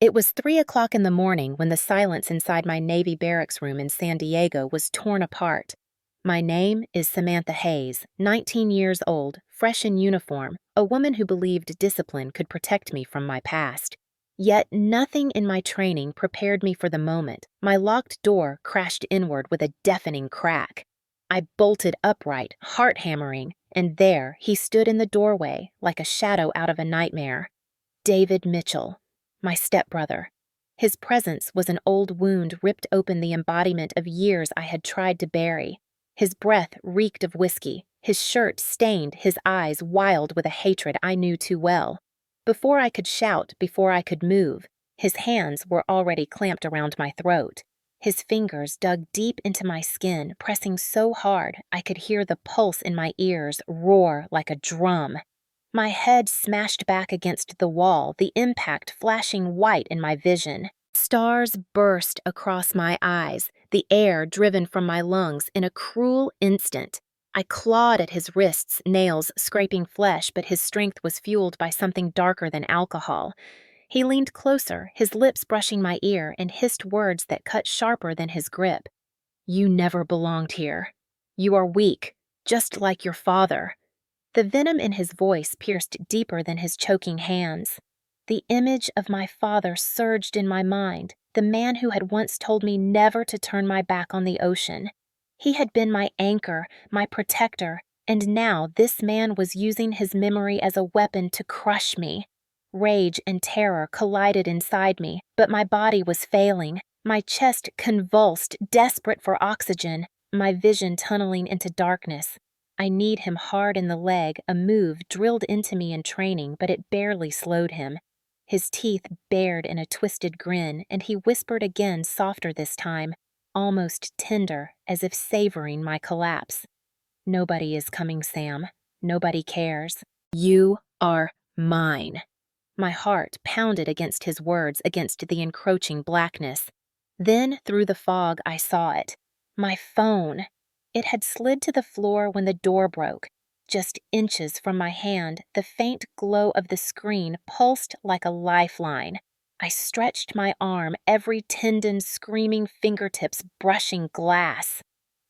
It was 3 o'clock in the morning when the silence inside my Navy barracks room in San Diego was torn apart. My name is Samantha Hayes, 19 years old, fresh in uniform, a woman who believed discipline could protect me from my past. Yet nothing in my training prepared me for the moment my locked door crashed inward with a deafening crack. I bolted upright, heart hammering, and there he stood in the doorway like a shadow out of a nightmare. David Mitchell, my stepbrother. His presence was an old wound ripped open the embodiment of years I had tried to bury. His breath reeked of whiskey, his shirt stained, his eyes wild with a hatred I knew too well. Before I could shout, before I could move, his hands were already clamped around my throat. His fingers dug deep into my skin, pressing so hard I could hear the pulse in my ears roar like a drum. My head smashed back against the wall, the impact flashing white in my vision. Stars burst across my eyes, the air driven from my lungs in a cruel instant. I clawed at his wrists, nails scraping flesh, but his strength was fueled by something darker than alcohol. He leaned closer, his lips brushing my ear, and hissed words that cut sharper than his grip. "You never belonged here. You are weak, just like your father." The venom in his voice pierced deeper than his choking hands. The image of my father surged in my mind, the man who had once told me never to turn my back on the ocean. He had been my anchor, my protector, and now this man was using his memory as a weapon to crush me. Rage and terror collided inside me, but my body was failing, my chest convulsed, desperate for oxygen, my vision tunneling into darkness. I kneed him hard in the leg, a move drilled into me in training, but it barely slowed him. His teeth bared in a twisted grin, and he whispered again, softer this time, almost tender, as if savoring my collapse. "Nobody is coming, Sam. Nobody cares. You are mine." My heart pounded against his words, against the encroaching blackness. Then, through the fog, I saw it. My phone. It had slid to the floor when the door broke. Just inches from my hand, the faint glow of the screen pulsed like a lifeline. I stretched my arm, every tendon screaming, fingertips brushing glass.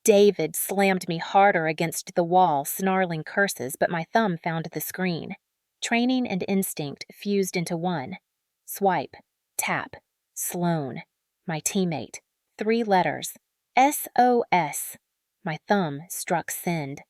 David slammed me harder against the wall, snarling curses, but my thumb found the screen. Training and instinct fused into one. Swipe, tap, Sloan. My teammate. 3 letters. SOS. My thumb struck send.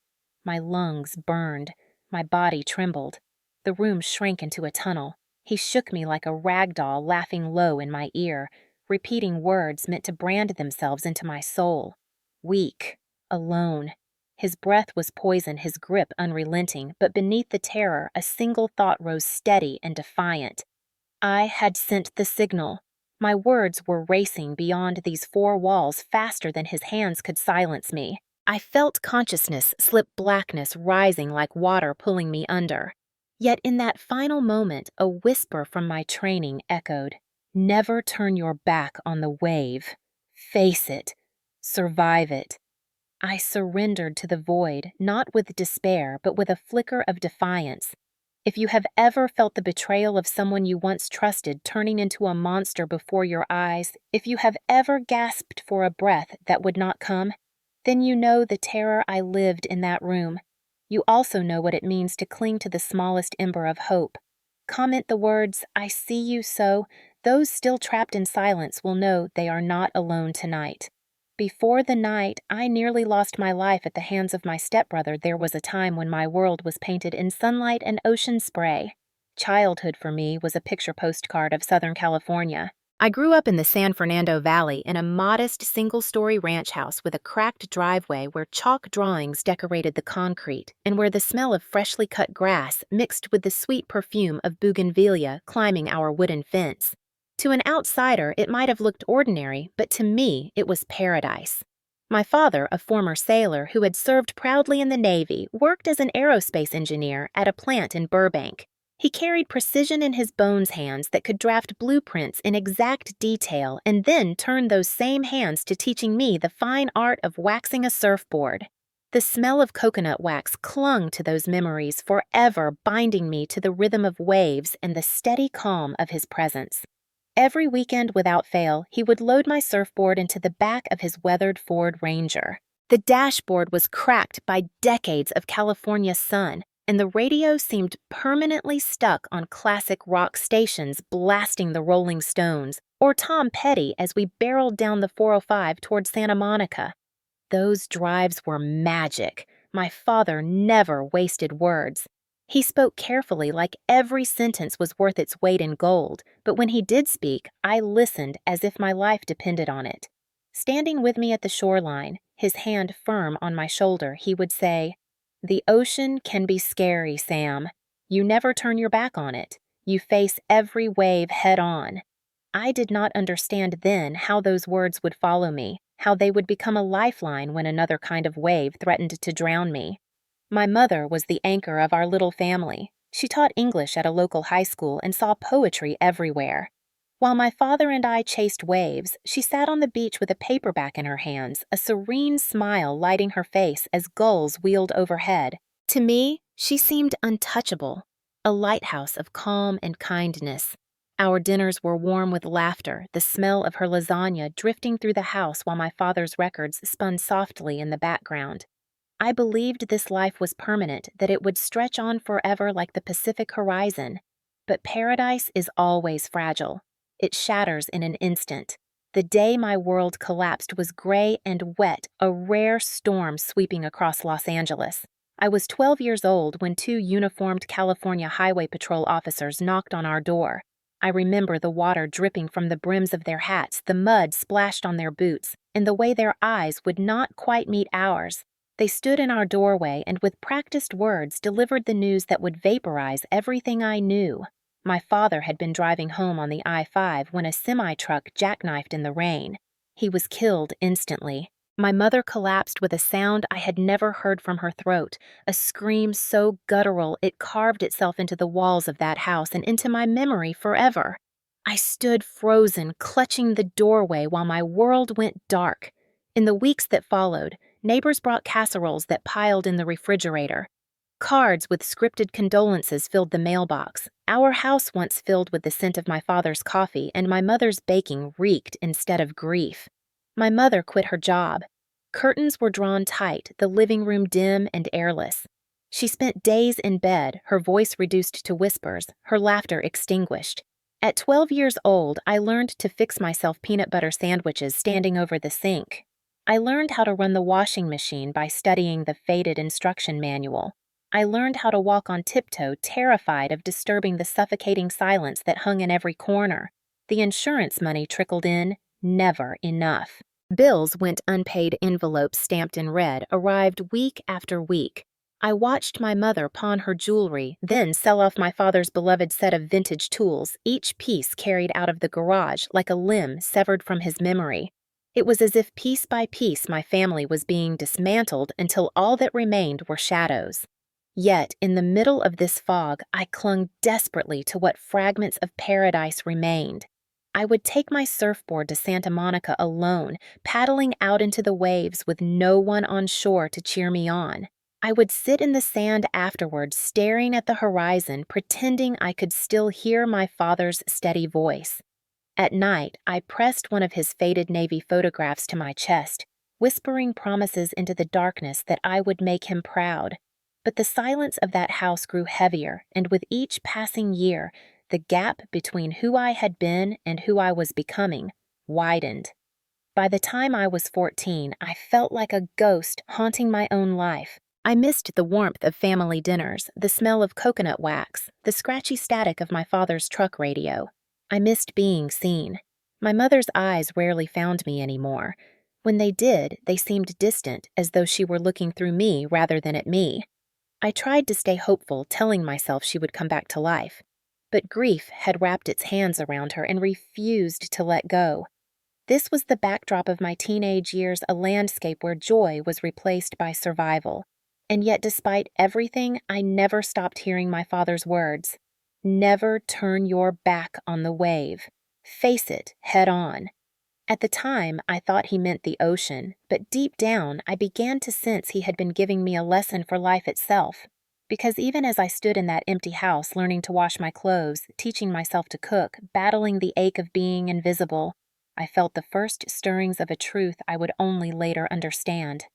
My lungs burned. My body trembled. The room shrank into a tunnel. He shook me like a rag doll, laughing low in my ear, repeating words meant to brand themselves into my soul. Weak. Alone. His breath was poison, his grip unrelenting, but beneath the terror, a single thought rose steady and defiant. I had sent the signal. My words were racing beyond these 4 walls faster than his hands could silence me. I felt consciousness slip blackness rising like water pulling me under. Yet in that final moment, a whisper from my training echoed, "Never turn your back on the wave. Face it. Survive it." I surrendered to the void, not with despair, but with a flicker of defiance. If you have ever felt the betrayal of someone you once trusted turning into a monster before your eyes, if you have ever gasped for a breath that would not come, then you know the terror I lived in that room. You also know what it means to cling to the smallest ember of hope. Comment the words, "I see you," so those still trapped in silence will know they are not alone tonight. Before the night I nearly lost my life at the hands of my stepbrother, there was a time when my world was painted in sunlight and ocean spray. Childhood for me was a picture postcard of Southern California. I grew up in the San Fernando Valley in a modest single-story ranch house with a cracked driveway where chalk drawings decorated the concrete and where the smell of freshly cut grass mixed with the sweet perfume of bougainvillea climbing our wooden fence. To an outsider, it might have looked ordinary, but to me, it was paradise. My father, a former sailor who had served proudly in the Navy, worked as an aerospace engineer at a plant in Burbank. He carried precision in his bones hands that could draft blueprints in exact detail and then turn those same hands to teaching me the fine art of waxing a surfboard. The smell of coconut wax clung to those memories, forever binding me to the rhythm of waves and the steady calm of his presence. Every weekend without fail, he would load my surfboard into the back of his weathered Ford Ranger. The dashboard was cracked by decades of California sun, and the radio seemed permanently stuck on classic rock stations blasting the Rolling Stones or Tom Petty as we barreled down the 405 toward Santa Monica. Those drives were magic. My father never wasted words. He spoke carefully, like every sentence was worth its weight in gold, but when he did speak, I listened as if my life depended on it. Standing with me at the shoreline, his hand firm on my shoulder, he would say, "The ocean can be scary, Sam. You never turn your back on it. You face every wave head on." I did not understand then how those words would follow me, how they would become a lifeline when another kind of wave threatened to drown me. My mother was the anchor of our little family. She taught English at a local high school and saw poetry everywhere. While my father and I chased waves, she sat on the beach with a paperback in her hands, a serene smile lighting her face as gulls wheeled overhead. To me, she seemed untouchable, a lighthouse of calm and kindness. Our dinners were warm with laughter, the smell of her lasagna drifting through the house while my father's records spun softly in the background. I believed this life was permanent, that it would stretch on forever like the Pacific horizon. But paradise is always fragile. It shatters in an instant. The day my world collapsed was gray and wet, a rare storm sweeping across Los Angeles. I was 12 years old when two uniformed California Highway Patrol officers knocked on our door. I remember the water dripping from the brims of their hats, the mud splashed on their boots, and the way their eyes would not quite meet ours. They stood in our doorway and with practiced words delivered the news that would vaporize everything I knew. My father had been driving home on the I-5 when a semi-truck jackknifed in the rain. He was killed instantly. My mother collapsed with a sound I had never heard from her throat, a scream so guttural it carved itself into the walls of that house and into my memory forever. I stood frozen, clutching the doorway while my world went dark. In the weeks that followed, neighbors brought casseroles that piled in the refrigerator. Cards with scripted condolences filled the mailbox. Our house once filled with the scent of my father's coffee, and my mother's baking reeked instead of grief. My mother quit her job. Curtains were drawn tight, the living room dim and airless. She spent days in bed, her voice reduced to whispers, her laughter extinguished. At 12 years old, I learned to fix myself peanut butter sandwiches standing over the sink. I learned how to run the washing machine by studying the faded instruction manual. I learned how to walk on tiptoe, terrified of disturbing the suffocating silence that hung in every corner. The insurance money trickled in, never enough. Bills went unpaid, envelopes stamped in red arrived week after week. I watched my mother pawn her jewelry, then sell off my father's beloved set of vintage tools, each piece carried out of the garage like a limb severed from his memory. It was as if piece by piece my family was being dismantled until all that remained were shadows. Yet, in the middle of this fog, I clung desperately to what fragments of paradise remained. I would take my surfboard to Santa Monica alone, paddling out into the waves with no one on shore to cheer me on. I would sit in the sand afterwards, staring at the horizon, pretending I could still hear my father's steady voice. At night, I pressed one of his faded Navy photographs to my chest, whispering promises into the darkness that I would make him proud. But the silence of that house grew heavier, and with each passing year, the gap between who I had been and who I was becoming widened. By the time I was 14, I felt like a ghost haunting my own life. I missed the warmth of family dinners, the smell of coconut wax, the scratchy static of my father's truck radio. I missed being seen. My mother's eyes rarely found me anymore. When they did, they seemed distant, as though she were looking through me rather than at me. I tried to stay hopeful, telling myself she would come back to life. But grief had wrapped its hands around her and refused to let go. This was the backdrop of my teenage years, a landscape where joy was replaced by survival. And yet, despite everything, I never stopped hearing my father's words. Never turn your back on the wave. Face it head on. At the time, I thought he meant the ocean, but deep down, I began to sense he had been giving me a lesson for life itself. Because even as I stood in that empty house learning to wash my clothes, teaching myself to cook, battling the ache of being invisible, I felt the first stirrings of a truth I would only later understand.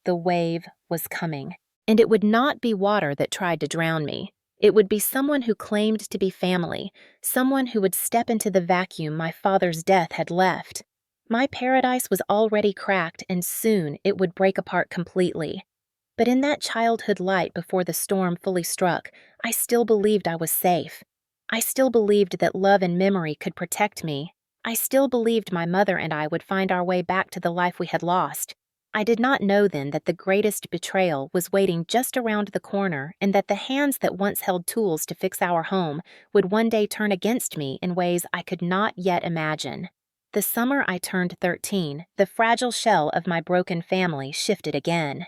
The wave was coming. And it would not be water that tried to drown me. It would be someone who claimed to be family, someone who would step into the vacuum my father's death had left. My paradise was already cracked, and soon it would break apart completely. But in that childhood light before the storm fully struck, I still believed I was safe. I still believed that love and memory could protect me. I still believed my mother and I would find our way back to the life we had lost. I did not know then that the greatest betrayal was waiting just around the corner, and that the hands that once held tools to fix our home would one day turn against me in ways I could not yet imagine. The summer I turned 13, the fragile shell of my broken family shifted again.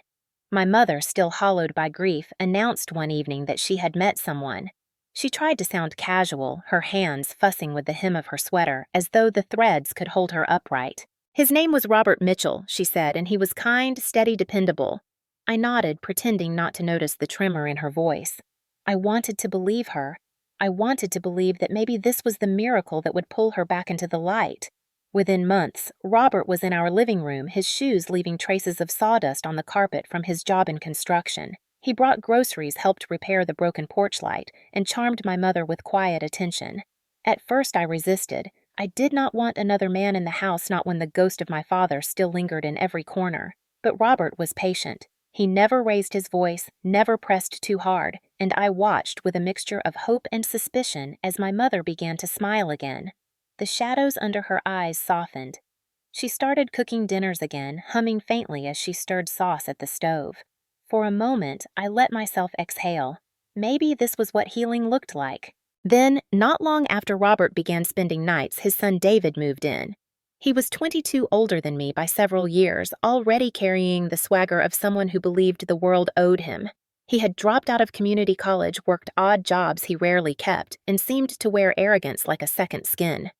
My mother, still hollowed by grief, announced one evening that she had met someone. She tried to sound casual, her hands fussing with the hem of her sweater, as though the threads could hold her upright. His name was Robert Mitchell, she said, and he was kind, steady, dependable. I nodded, pretending not to notice the tremor in her voice. I wanted to believe her. I wanted to believe that maybe this was the miracle that would pull her back into the light. Within months, Robert was in our living room, his shoes leaving traces of sawdust on the carpet from his job in construction. He brought groceries, helped repair the broken porch light, and charmed my mother with quiet attention. At first I resisted. I did not want another man in the house, not when the ghost of my father still lingered in every corner. But Robert was patient. He never raised his voice, never pressed too hard, and I watched with a mixture of hope and suspicion as my mother began to smile again. The shadows under her eyes softened. She started cooking dinners again, humming faintly as she stirred sauce at the stove. For a moment, I let myself exhale. Maybe this was what healing looked like. Then, not long after Robert began spending nights, his son David moved in. He was 22 older than me by several years, already carrying the swagger of someone who believed the world owed him. He had dropped out of community college, worked odd jobs he rarely kept, and seemed to wear arrogance like a second skin.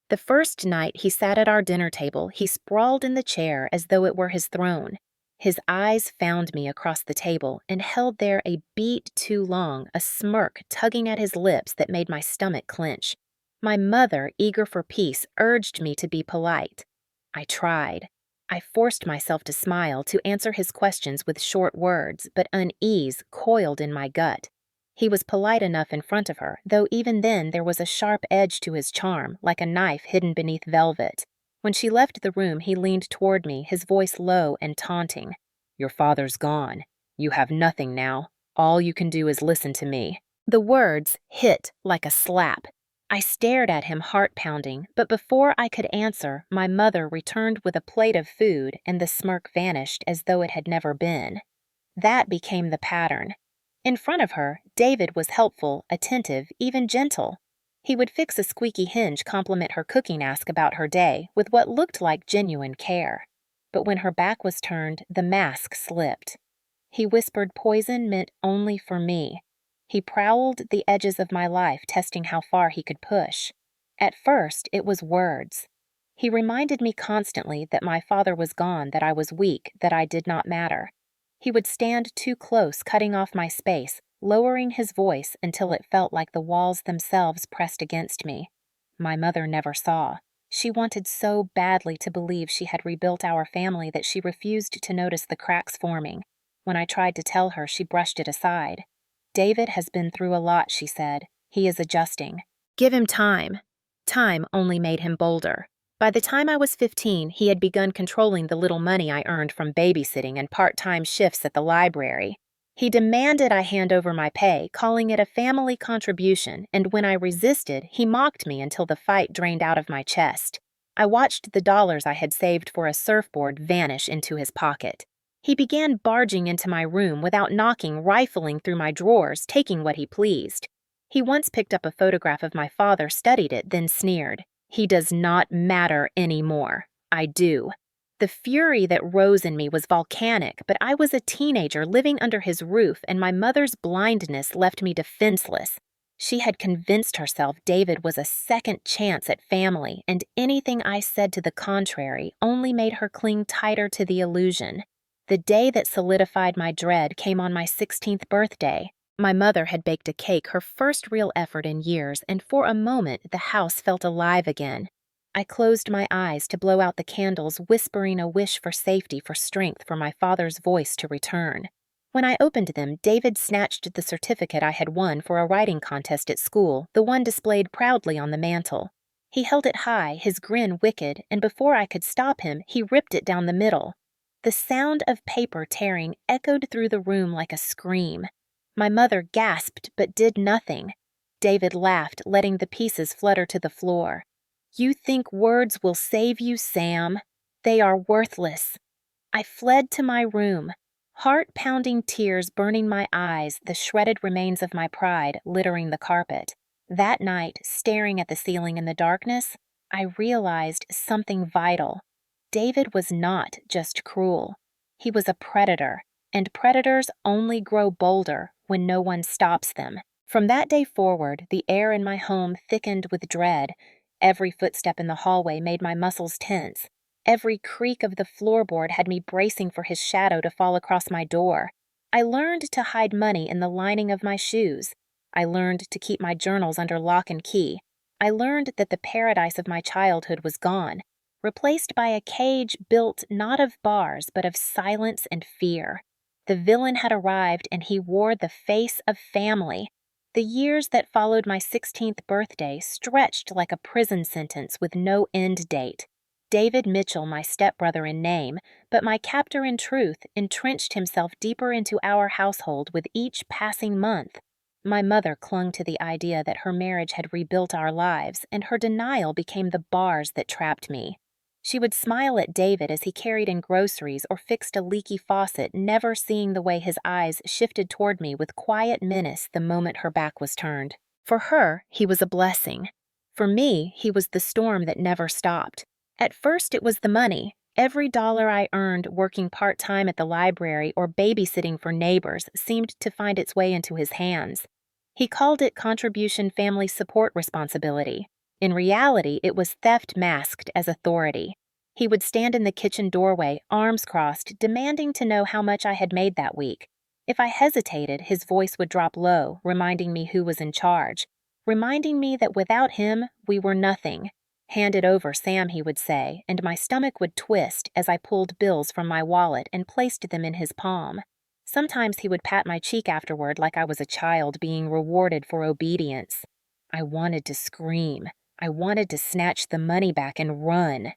The first night he sat at our dinner table, he sprawled in the chair as though it were his throne. His eyes found me across the table and held there a beat too long, a smirk tugging at his lips that made my stomach clench. My mother, eager for peace, urged me to be polite. I tried. I forced myself to smile, to answer his questions with short words, but unease coiled in my gut. He was polite enough in front of her, though even then there was a sharp edge to his charm, like a knife hidden beneath velvet. When she left the room, he leaned toward me, his voice low and taunting. "Your father's gone. You have nothing now. All you can do is listen to me." The words hit like a slap. I stared at him, heart-pounding, but before I could answer, my mother returned with a plate of food, and the smirk vanished as though it had never been. That became the pattern. In front of her, David was helpful, attentive, even gentle. He would fix a squeaky hinge, compliment her cooking, ask about her day, with what looked like genuine care. But when her back was turned, the mask slipped. He whispered poison meant only for me. He prowled the edges of my life, testing how far he could push. At first, it was words. He reminded me constantly that my father was gone, that I was weak, that I did not matter. He would stand too close, cutting off my space, lowering his voice until it felt like the walls themselves pressed against me. My mother never saw. She wanted so badly to believe she had rebuilt our family that she refused to notice the cracks forming. When I tried to tell her, she brushed it aside. "David has been through a lot," she said. "He is adjusting. Give him time." Time only made him bolder. By the time I was 15, he had begun controlling the little money I earned from babysitting and part-time shifts at the library. He demanded I hand over my pay, calling it a family contribution, and when I resisted, he mocked me until the fight drained out of my chest. I watched the dollars I had saved for a surfboard vanish into his pocket. He began barging into my room without knocking, rifling through my drawers, taking what he pleased. He once picked up a photograph of my father, studied it, then sneered. "He does not matter anymore. I do." The fury that rose in me was volcanic, but I was a teenager living under his roof, and my mother's blindness left me defenseless. She had convinced herself David was a second chance at family, and anything I said to the contrary only made her cling tighter to the illusion. The day that solidified my dread came on my 16th birthday. My mother had baked a cake, her first real effort in years, and for a moment the house felt alive again. I closed my eyes to blow out the candles, whispering a wish for safety, for strength, for my father's voice to return. When I opened them, David snatched the certificate I had won for a writing contest at school, the one displayed proudly on the mantel. He held it high, his grin wicked, and before I could stop him, he ripped it down the middle. The sound of paper tearing echoed through the room like a scream. My mother gasped but did nothing. David laughed, letting the pieces flutter to the floor. "You think words will save you, Sam? They are worthless." I fled to my room, heart-pounding tears burning my eyes, the shredded remains of my pride littering the carpet. That night, staring at the ceiling in the darkness, I realized something vital. David was not just cruel. He was a predator, and predators only grow bolder when no one stops them. From that day forward, the air in my home thickened with dread. Every footstep in the hallway made my muscles tense. Every creak of the floorboard had me bracing for his shadow to fall across my door. I learned to hide money in the lining of my shoes. I learned to keep my journals under lock and key. I learned that the paradise of my childhood was gone, replaced by a cage built not of bars but of silence and fear. The villain had arrived, and he wore the face of family. The years that followed my 16th birthday stretched like a prison sentence with no end date. David Mitchell, my stepbrother in name, but my captor in truth, entrenched himself deeper into our household with each passing month. My mother clung to the idea that her marriage had rebuilt our lives, and her denial became the bars that trapped me. She would smile at David as he carried in groceries or fixed a leaky faucet, never seeing the way his eyes shifted toward me with quiet menace the moment her back was turned. For her, he was a blessing. For me, he was the storm that never stopped. At first, it was the money. Every dollar I earned working part-time at the library or babysitting for neighbors seemed to find its way into his hands. He called it contribution family support responsibility. In reality, it was theft masked as authority. He would stand in the kitchen doorway, arms crossed, demanding to know how much I had made that week. If I hesitated, his voice would drop low, reminding me who was in charge, reminding me that without him, we were nothing. "Hand it over, Sam," he would say, and my stomach would twist as I pulled bills from my wallet and placed them in his palm. Sometimes he would pat my cheek afterward like I was a child being rewarded for obedience. I wanted to scream. I wanted to snatch the money back and run.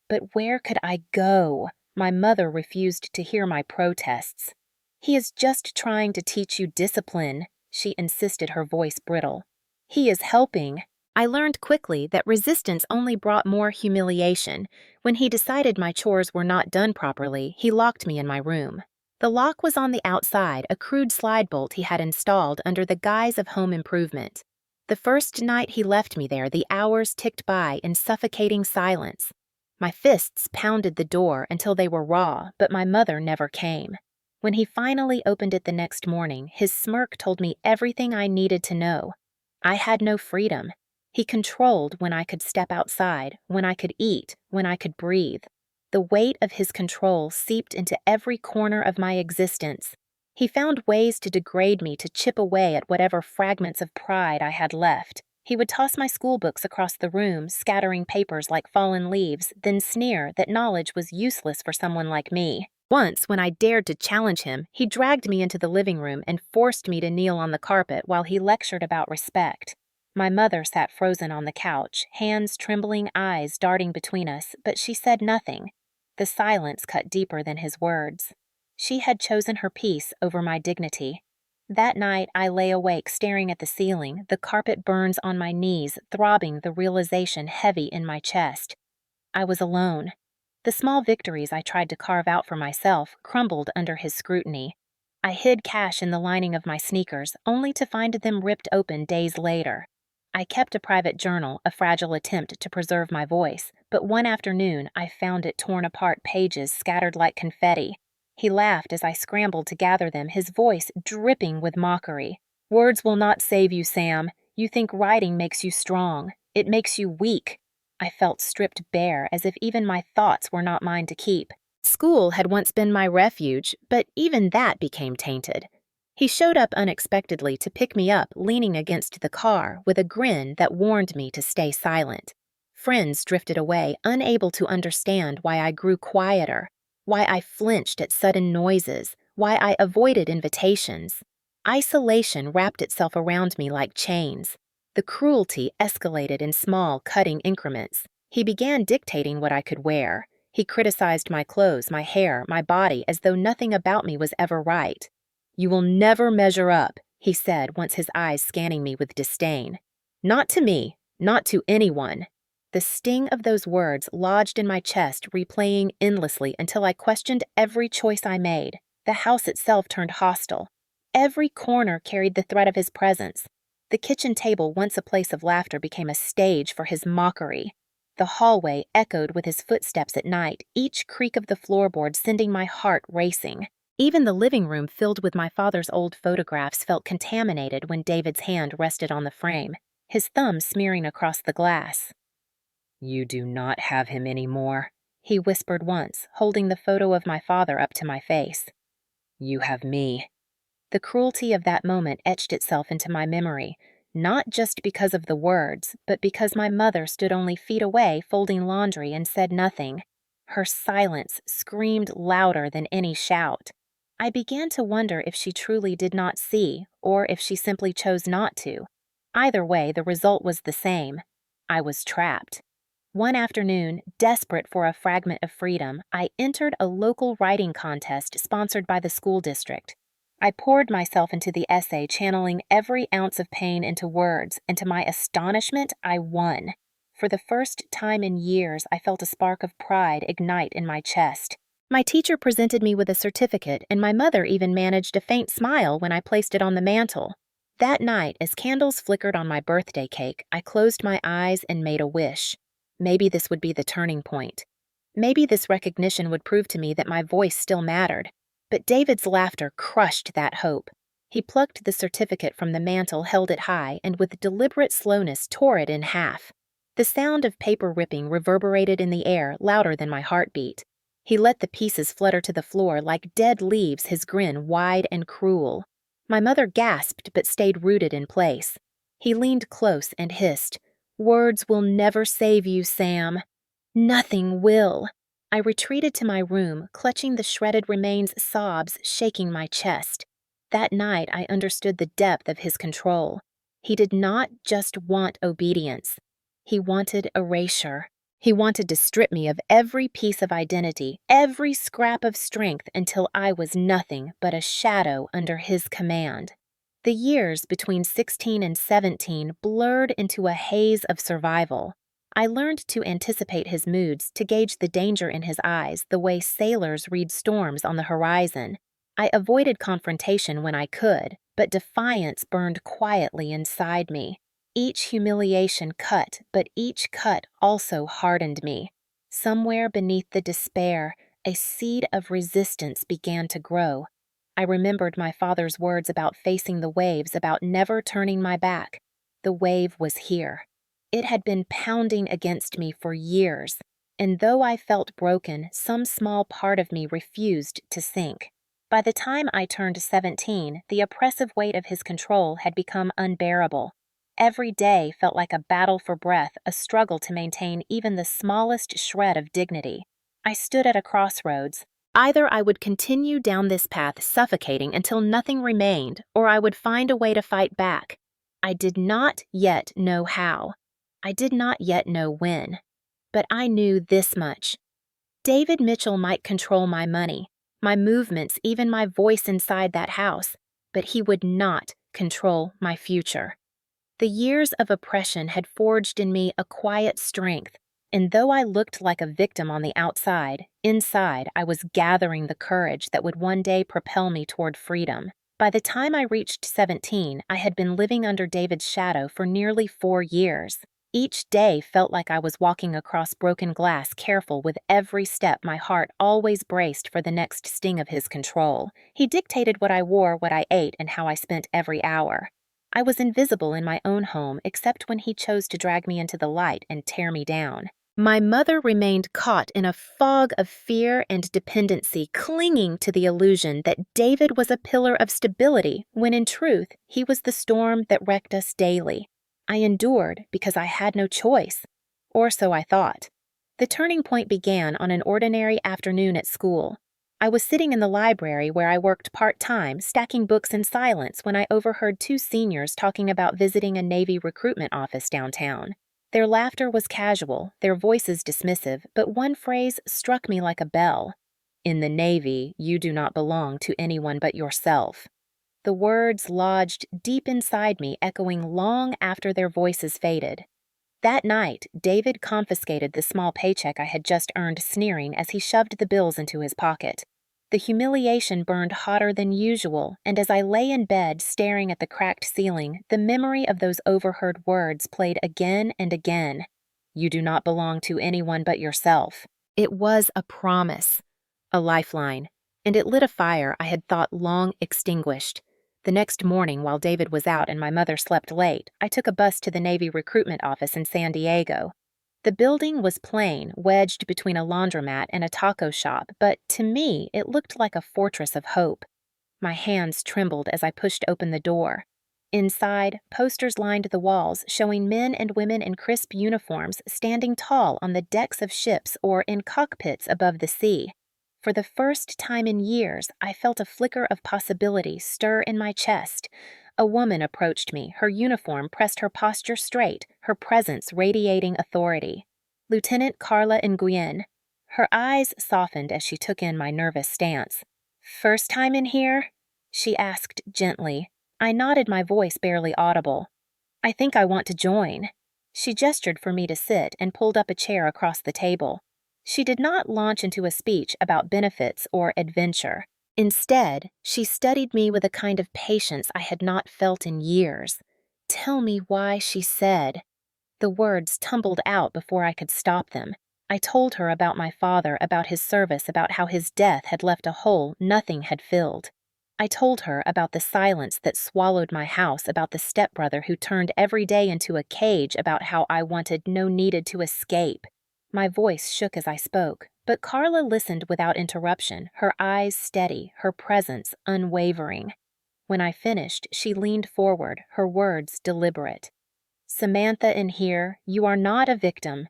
But where could I go? My mother refused to hear my protests. "He is just trying to teach you discipline," she insisted, her voice brittle. "He is helping." I learned quickly that resistance only brought more humiliation. When he decided my chores were not done properly, he locked me in my room. The lock was on the outside, a crude slide bolt he had installed under the guise of home improvement. The first night he left me there, the hours ticked by in suffocating silence. My fists pounded the door until they were raw, but my mother never came. When he finally opened it the next morning, his smirk told me everything I needed to know. I had no freedom. He controlled when I could step outside, when I could eat, when I could breathe. The weight of his control seeped into every corner of my existence. He found ways to degrade me, to chip away at whatever fragments of pride I had left. He would toss my school books across the room, scattering papers like fallen leaves, then sneer that knowledge was useless for someone like me. Once, when I dared to challenge him, he dragged me into the living room and forced me to kneel on the carpet while he lectured about respect. My mother sat frozen on the couch, hands trembling, eyes darting between us, but she said nothing. The silence cut deeper than his words. She had chosen her peace over my dignity. That night, I lay awake staring at the ceiling, the carpet burns on my knees, throbbing, the realization heavy in my chest. I was alone. The small victories I tried to carve out for myself crumbled under his scrutiny. I hid cash in the lining of my sneakers, only to find them ripped open days later. I kept a private journal, a fragile attempt to preserve my voice, but one afternoon I found it torn apart, pages scattered like confetti. He laughed as I scrambled to gather them, his voice dripping with mockery. "Words will not save you, Sam. You think writing makes you strong. It makes you weak." I felt stripped bare, as if even my thoughts were not mine to keep. School had once been my refuge, but even that became tainted. He showed up unexpectedly to pick me up, leaning against the car with a grin that warned me to stay silent. Friends drifted away, unable to understand why I grew quieter, why I flinched at sudden noises, why I avoided invitations. Isolation wrapped itself around me like chains. The cruelty escalated in small, cutting increments. He began dictating what I could wear. He criticized my clothes, my hair, my body, as though nothing about me was ever right. "You will never measure up," he said, once his eyes scanning me with disdain. "Not to me, not to anyone." The sting of those words lodged in my chest, replaying endlessly until I questioned every choice I made. The house itself turned hostile. Every corner carried the threat of his presence. The kitchen table, once a place of laughter, became a stage for his mockery. The hallway echoed with his footsteps at night, each creak of the floorboard sending my heart racing. Even the living room, filled with my father's old photographs, felt contaminated when David's hand rested on the frame, his thumb smearing across the glass. "You do not have him anymore," he whispered once, holding the photo of my father up to my face. "You have me." The cruelty of that moment etched itself into my memory, not just because of the words, but because my mother stood only feet away folding laundry and said nothing. Her silence screamed louder than any shout. I began to wonder if she truly did not see, or if she simply chose not to. Either way, the result was the same. I was trapped. One afternoon, desperate for a fragment of freedom, I entered a local writing contest sponsored by the school district. I poured myself into the essay, channeling every ounce of pain into words, and to my astonishment, I won. For the first time in years, I felt a spark of pride ignite in my chest. My teacher presented me with a certificate, and my mother even managed a faint smile when I placed it on the mantel. That night, as candles flickered on my birthday cake, I closed my eyes and made a wish. Maybe this would be the turning point. Maybe this recognition would prove to me that my voice still mattered. But David's laughter crushed that hope. He plucked the certificate from the mantel, held it high, and with deliberate slowness tore it in half. The sound of paper ripping reverberated in the air, louder than my heartbeat. He let the pieces flutter to the floor like dead leaves, his grin wide and cruel. My mother gasped but stayed rooted in place. He leaned close and hissed, "Words will never save you, Sam." "Nothing will." I retreated to my room, clutching the shredded remains, sobs shaking my chest. That night I understood the depth of his control. He did not just want obedience. He wanted erasure. He wanted to strip me of every piece of identity, every scrap of strength, until I was nothing but a shadow under his command. The years between 16 and 17 blurred into a haze of survival. I learned to anticipate his moods, to gauge the danger in his eyes, the way sailors read storms on the horizon. I avoided confrontation when I could, but defiance burned quietly inside me. Each humiliation cut, but each cut also hardened me. Somewhere beneath the despair, a seed of resistance began to grow. I remembered my father's words about facing the waves, about never turning my back. The wave was here. It had been pounding against me for years, and though I felt broken, some small part of me refused to sink. By the time I turned 17, the oppressive weight of his control had become unbearable. Every day felt like a battle for breath, a struggle to maintain even the smallest shred of dignity. I stood at a crossroads. Either I would continue down this path suffocating until nothing remained, or I would find a way to fight back. I did not yet know how. I did not yet know when. But I knew this much. David Mitchell might control my money, my movements, even my voice inside that house, but he would not control my future. The years of oppression had forged in me a quiet strength, and though I looked like a victim on the outside, inside I was gathering the courage that would one day propel me toward freedom. By the time I reached 17, I had been living under David's shadow for nearly 4 years. Each day felt like I was walking across broken glass, careful with every step, my heart always braced for the next sting of his control. He dictated what I wore, what I ate, and how I spent every hour. I was invisible in my own home, except when he chose to drag me into the light and tear me down. My mother remained caught in a fog of fear and dependency, clinging to the illusion that David was a pillar of stability when in truth he was the storm that wrecked us daily. I endured because I had no choice, or so I thought. The turning point began on an ordinary afternoon at school. I was sitting in the library where I worked part-time, stacking books in silence when I overheard two seniors talking about visiting a Navy recruitment office downtown. Their laughter was casual, their voices dismissive, but one phrase struck me like a bell. In the Navy, you do not belong to anyone but yourself. The words lodged deep inside me, echoing long after their voices faded. That night, David confiscated the small paycheck I had just earned, sneering as he shoved the bills into his pocket. The humiliation burned hotter than usual, and as I lay in bed staring at the cracked ceiling, the memory of those overheard words played again and again. You do not belong to anyone but yourself. It was a promise, a lifeline, and it lit a fire I had thought long extinguished. The next morning, while David was out and my mother slept late, I took a bus to the Navy recruitment office in San Diego. The building was plain, wedged between a laundromat and a taco shop, but to me it looked like a fortress of hope. My hands trembled as I pushed open the door. Inside, posters lined the walls showing men and women in crisp uniforms standing tall on the decks of ships or in cockpits above the sea. For the first time in years, I felt a flicker of possibility stir in my chest. A woman approached me, her uniform pressed her posture straight, her presence radiating authority. Lieutenant Carla Nguyen. Her eyes softened as she took in my nervous stance. "First time in here?" she asked gently. I nodded, my voice barely audible. "I think I want to join." She gestured for me to sit and pulled up a chair across the table. She did not launch into a speech about benefits or adventure. Instead, she studied me with a kind of patience I had not felt in years. "Tell me why," she said. The words tumbled out before I could stop them. I told her about my father, about his service, about how his death had left a hole nothing had filled. I told her about the silence that swallowed my house, about the stepbrother who turned every day into a cage, about how I wanted, no, needed to escape. My voice shook as I spoke, but Carla listened without interruption, her eyes steady, her presence unwavering. When I finished, she leaned forward, her words deliberate. "Samantha, in here, you are not a victim.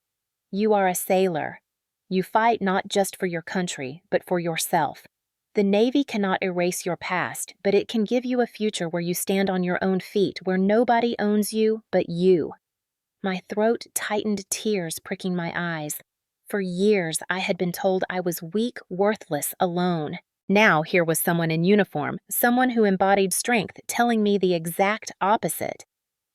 You are a sailor. You fight not just for your country, but for yourself. The Navy cannot erase your past, but it can give you a future where you stand on your own feet, where nobody owns you but you." My throat tightened, tears pricking my eyes. For years, I had been told I was weak, worthless, alone. Now here was someone in uniform, someone who embodied strength, telling me the exact opposite.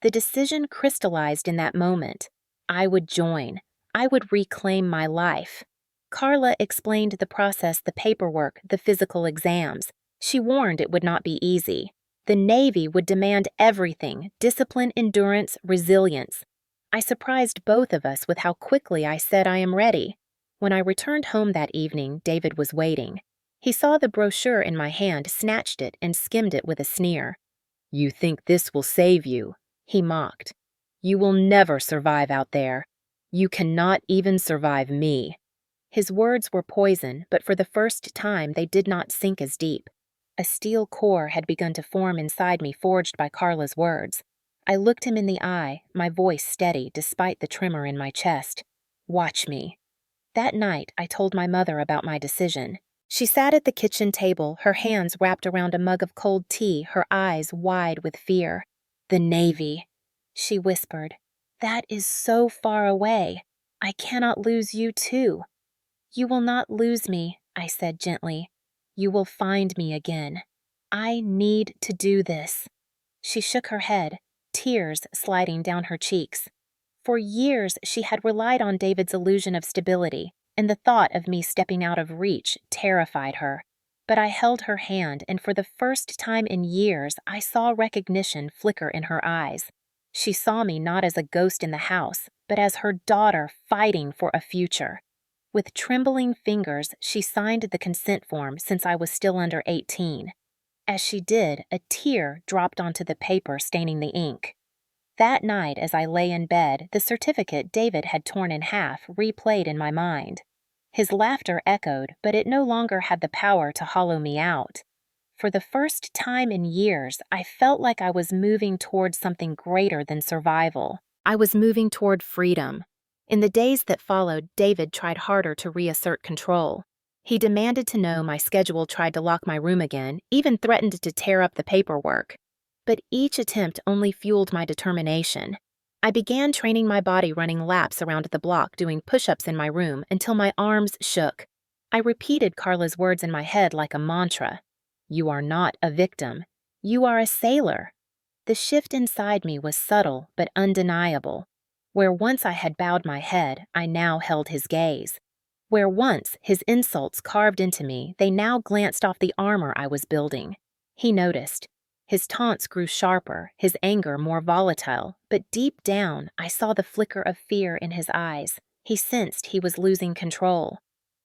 The decision crystallized in that moment. I would join. I would reclaim my life. Carla explained the process, the paperwork, the physical exams. She warned it would not be easy. The Navy would demand everything: discipline, endurance, resilience. I surprised both of us with how quickly I said I am ready. When I returned home that evening, David was waiting. He saw the brochure in my hand, snatched it, and skimmed it with a sneer. "You think this will save you?" he mocked. "You will never survive out there. You cannot even survive me." His words were poison, but for the first time they did not sink as deep. A steel core had begun to form inside me, forged by Carla's words. I looked him in the eye, my voice steady despite the tremor in my chest. "Watch me." That night, I told my mother about my decision. She sat at the kitchen table, her hands wrapped around a mug of cold tea, her eyes wide with fear. "The Navy," she whispered. "That is so far away. I cannot lose you too." "You will not lose me," I said gently. "You will find me again. I need to do this." She shook her head, tears sliding down her cheeks. For years, she had relied on David's illusion of stability, and the thought of me stepping out of reach terrified her. But I held her hand, and for the first time in years, I saw recognition flicker in her eyes. She saw me not as a ghost in the house, but as her daughter fighting for a future. With trembling fingers, she signed the consent form since I was still under 18. As she did, a tear dropped onto the paper, staining the ink. That night, as I lay in bed, the certificate David had torn in half replayed in my mind. His laughter echoed, but it no longer had the power to hollow me out. For the first time in years, I felt like I was moving toward something greater than survival. I was moving toward freedom. In the days that followed, David tried harder to reassert control. He demanded to know my schedule, tried to lock my room again, even threatened to tear up the paperwork. But each attempt only fueled my determination. I began training my body, running laps around the block, doing push-ups in my room until my arms shook. I repeated Carla's words in my head like a mantra. You are not a victim. You are a sailor. The shift inside me was subtle but undeniable. Where once I had bowed my head, I now held his gaze. Where once his insults carved into me, they now glanced off the armor I was building. He noticed. His taunts grew sharper, his anger more volatile, but deep down I saw the flicker of fear in his eyes. He sensed he was losing control.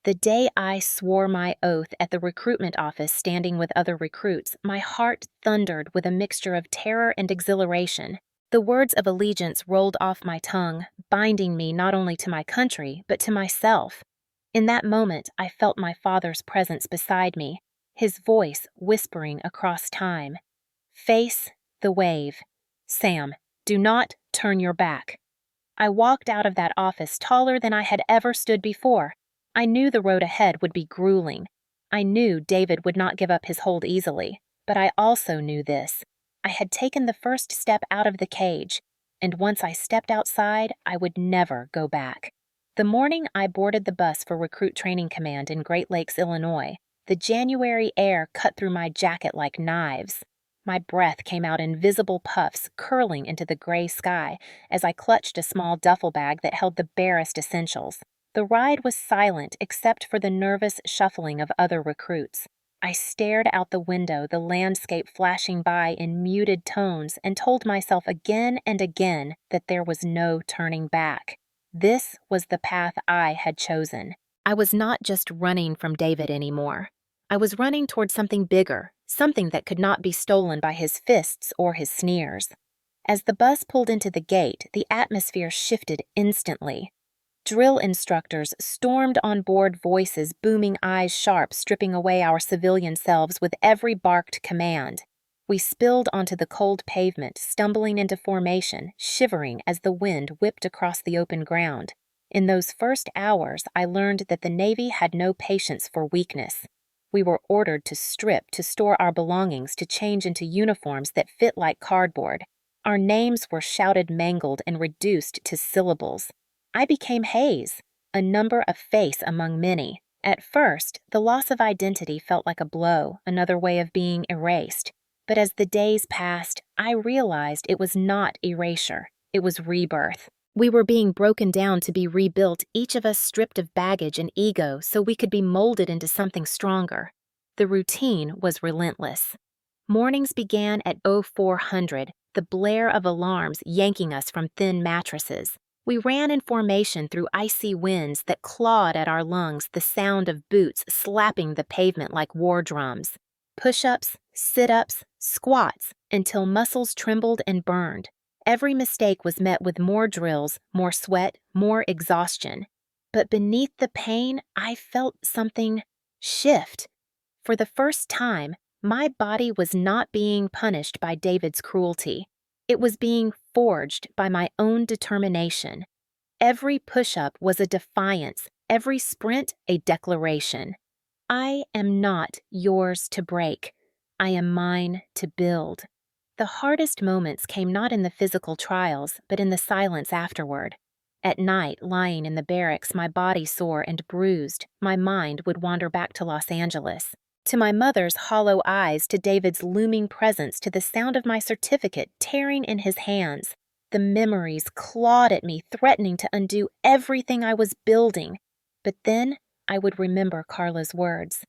The day I swore my oath at the recruitment office standing with other recruits, my heart thundered with a mixture of terror and exhilaration. The words of allegiance rolled off my tongue, binding me not only to my country, but to myself. In that moment, I felt my father's presence beside me, his voice whispering across time. Face the wave. Sam, do not turn your back. I walked out of that office taller than I had ever stood before. I knew the road ahead would be grueling. I knew David would not give up his hold easily, but I also knew this. I had taken the first step out of the cage, and once I stepped outside, I would never go back. The morning I boarded the bus for Recruit Training Command in Great Lakes, Illinois, the January air cut through my jacket like knives. My breath came out in visible puffs curling into the gray sky as I clutched a small duffel bag that held the barest essentials. The ride was silent except for the nervous shuffling of other recruits. I stared out the window, the landscape flashing by in muted tones, and told myself again and again that there was no turning back. This was the path I had chosen. I was not just running from David anymore. I was running toward something bigger, something that could not be stolen by his fists or his sneers. As the bus pulled into the gate, the atmosphere shifted instantly. Drill instructors stormed on board, voices booming, eyes sharp, stripping away our civilian selves with every barked command. We spilled onto the cold pavement, stumbling into formation, shivering as the wind whipped across the open ground. In those first hours, I learned that the Navy had no patience for weakness. We were ordered to strip, to store our belongings, to change into uniforms that fit like cardboard. Our names were shouted, mangled, and reduced to syllables. I became Hayes, a number, a face among many. At first, the loss of identity felt like a blow, another way of being erased. But as the days passed, I realized it was not erasure, it was rebirth. We were being broken down to be rebuilt, each of us stripped of baggage and ego so we could be molded into something stronger. The routine was relentless. Mornings began at 0400, the blare of alarms yanking us from thin mattresses. We ran in formation through icy winds that clawed at our lungs, the sound of boots slapping the pavement like war drums. Push-ups, sit-ups, squats, until muscles trembled and burned. Every mistake was met with more drills, more sweat, more exhaustion. But beneath the pain, I felt something shift. For the first time, my body was not being punished by David's cruelty. It was being forged by my own determination. Every push-up was a defiance, every sprint a declaration. I am not yours to break. I am mine to build. The hardest moments came not in the physical trials, but in the silence afterward. At night, lying in the barracks, my body sore and bruised, my mind would wander back to Los Angeles. To my mother's hollow eyes, to David's looming presence, to the sound of my certificate tearing in his hands. The memories clawed at me, threatening to undo everything I was building. But then I would remember Carla's words.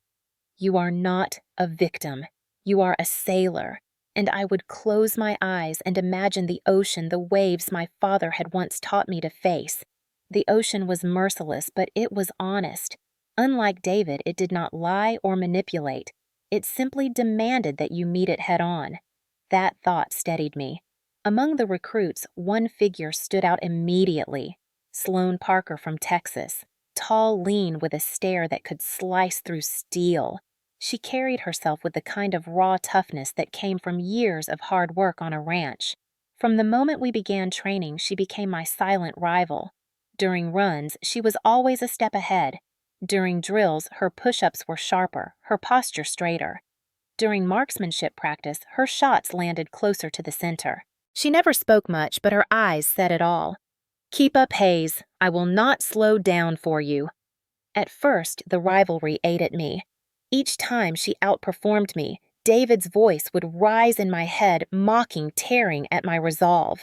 You are not a victim. You are a sailor. And I would close my eyes and imagine the ocean, the waves my father had once taught me to face. The ocean was merciless, but it was honest. Unlike David, it did not lie or manipulate. It simply demanded that you meet it head on. That thought steadied me. Among the recruits, one figure stood out immediately. Sloane Parker from Texas, tall, lean, with a stare that could slice through steel. She carried herself with the kind of raw toughness that came from years of hard work on a ranch. From the moment we began training, she became my silent rival. During runs, she was always a step ahead. During drills, her push-ups were sharper, her posture straighter. During marksmanship practice, her shots landed closer to the center. She never spoke much, but her eyes said it all. "Keep up, Hayes. I will not slow down for you." At first, the rivalry ate at me. Each time she outperformed me, David's voice would rise in my head, mocking, tearing at my resolve.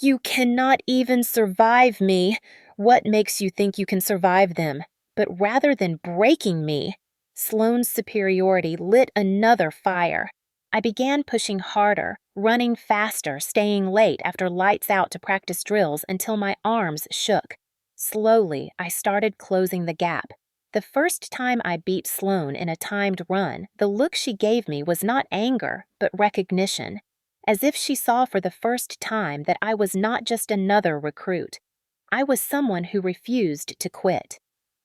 "You cannot even survive me. What makes you think you can survive them?" But rather than breaking me, Sloane's superiority lit another fire. I began pushing harder, running faster, staying late after lights out to practice drills until my arms shook. Slowly, I started closing the gap. The first time I beat Sloane in a timed run, the look she gave me was not anger, but recognition, as if she saw for the first time that I was not just another recruit. I was someone who refused to quit.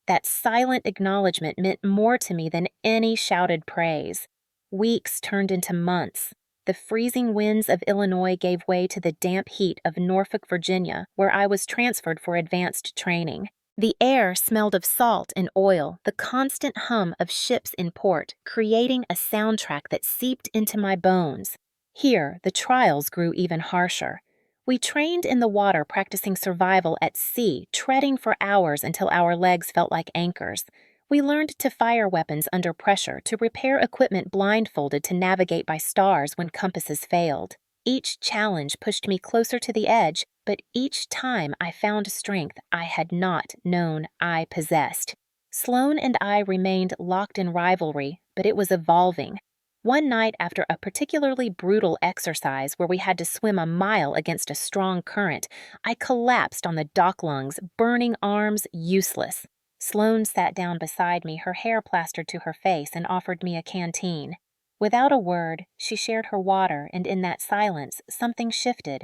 That silent acknowledgement meant more to me than any shouted praise. Weeks turned into months. The freezing winds of Illinois gave way to the damp heat of Norfolk, Virginia, where I was transferred for advanced training. The air smelled of salt and oil, the constant hum of ships in port, creating a soundtrack that seeped into my bones. Here, the trials grew even harsher. We trained in the water, practicing survival at sea, treading for hours until our legs felt like anchors. We learned to fire weapons under pressure, to repair equipment blindfolded, to navigate by stars when compasses failed. Each challenge pushed me closer to the edge, but each time I found strength I had not known I possessed. Sloane and I remained locked in rivalry, but it was evolving. One night after a particularly brutal exercise where we had to swim a mile against a strong current, I collapsed on the dock lungs, burning arms useless. Sloane sat down beside me, her hair plastered to her face, and offered me a canteen. Without a word, she shared her water, and in that silence, something shifted.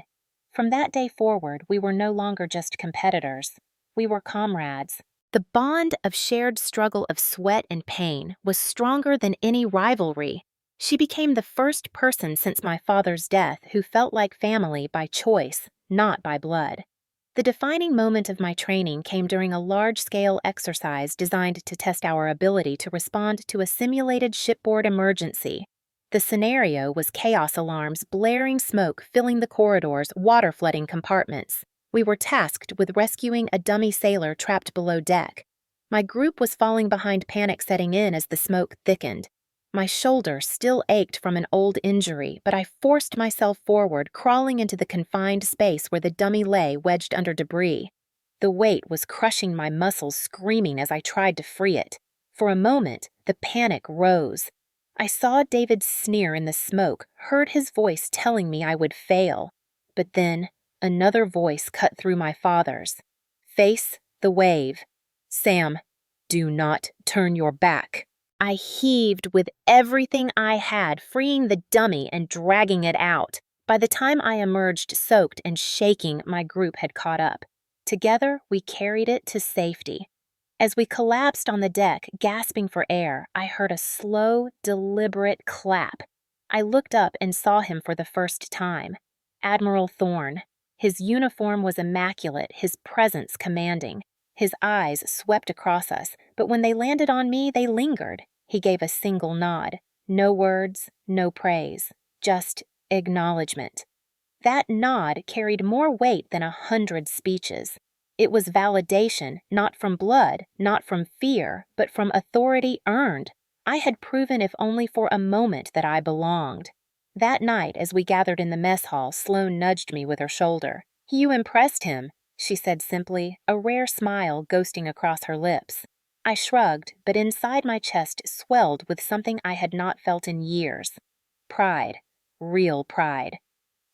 From that day forward, we were no longer just competitors. We were comrades. The bond of shared struggle of sweat and pain was stronger than any rivalry. She became the first person since my father's death who felt like family by choice, not by blood. The defining moment of my training came during a large-scale exercise designed to test our ability to respond to a simulated shipboard emergency. The scenario was chaos alarms, blaring smoke filling the corridors, water flooding compartments. We were tasked with rescuing a dummy sailor trapped below deck. My group was falling behind, panic setting in as the smoke thickened. My shoulder still ached from an old injury, but I forced myself forward, crawling into the confined space where the dummy lay wedged under debris. The weight was crushing my muscles, screaming as I tried to free it. For a moment, the panic rose. I saw David's sneer in the smoke, heard his voice telling me I would fail. But then, another voice cut through my father's. "Face the wave. Sam, do not turn your back." I heaved with everything I had, freeing the dummy and dragging it out. By the time I emerged soaked and shaking, my group had caught up. Together, we carried it to safety. As we collapsed on the deck, gasping for air, I heard a slow, deliberate clap. I looked up and saw him for the first time. Admiral Thorne. His uniform was immaculate, his presence commanding. His eyes swept across us, but when they landed on me, they lingered. He gave a single nod. No words, no praise, just acknowledgement. That nod carried more weight than 100 speeches. It was validation, not from blood, not from fear, but from authority earned. I had proven, if only for a moment, that I belonged. That night, as we gathered in the mess hall, Sloane nudged me with her shoulder. "You impressed him," she said simply, a rare smile ghosting across her lips. I shrugged, but inside my chest swelled with something I had not felt in years. Pride. Real pride.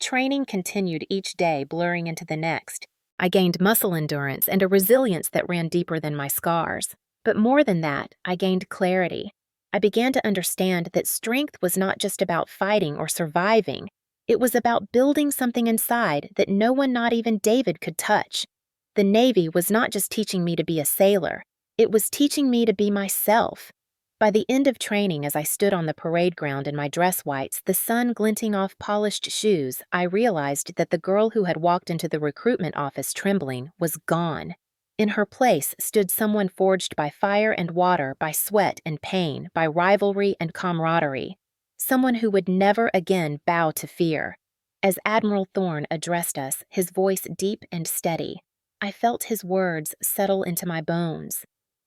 Training continued each day, blurring into the next. I gained muscle endurance and a resilience that ran deeper than my scars. But more than that, I gained clarity. I began to understand that strength was not just about fighting or surviving. It was about building something inside that no one, not even David, could touch. The Navy was not just teaching me to be a sailor, it was teaching me to be myself. By the end of training, as I stood on the parade ground in my dress whites, the sun glinting off polished shoes, I realized that the girl who had walked into the recruitment office trembling was gone. In her place stood someone forged by fire and water, by sweat and pain, by rivalry and camaraderie. Someone who would never again bow to fear. As Admiral Thorne addressed us, his voice deep and steady, I felt his words settle into my bones.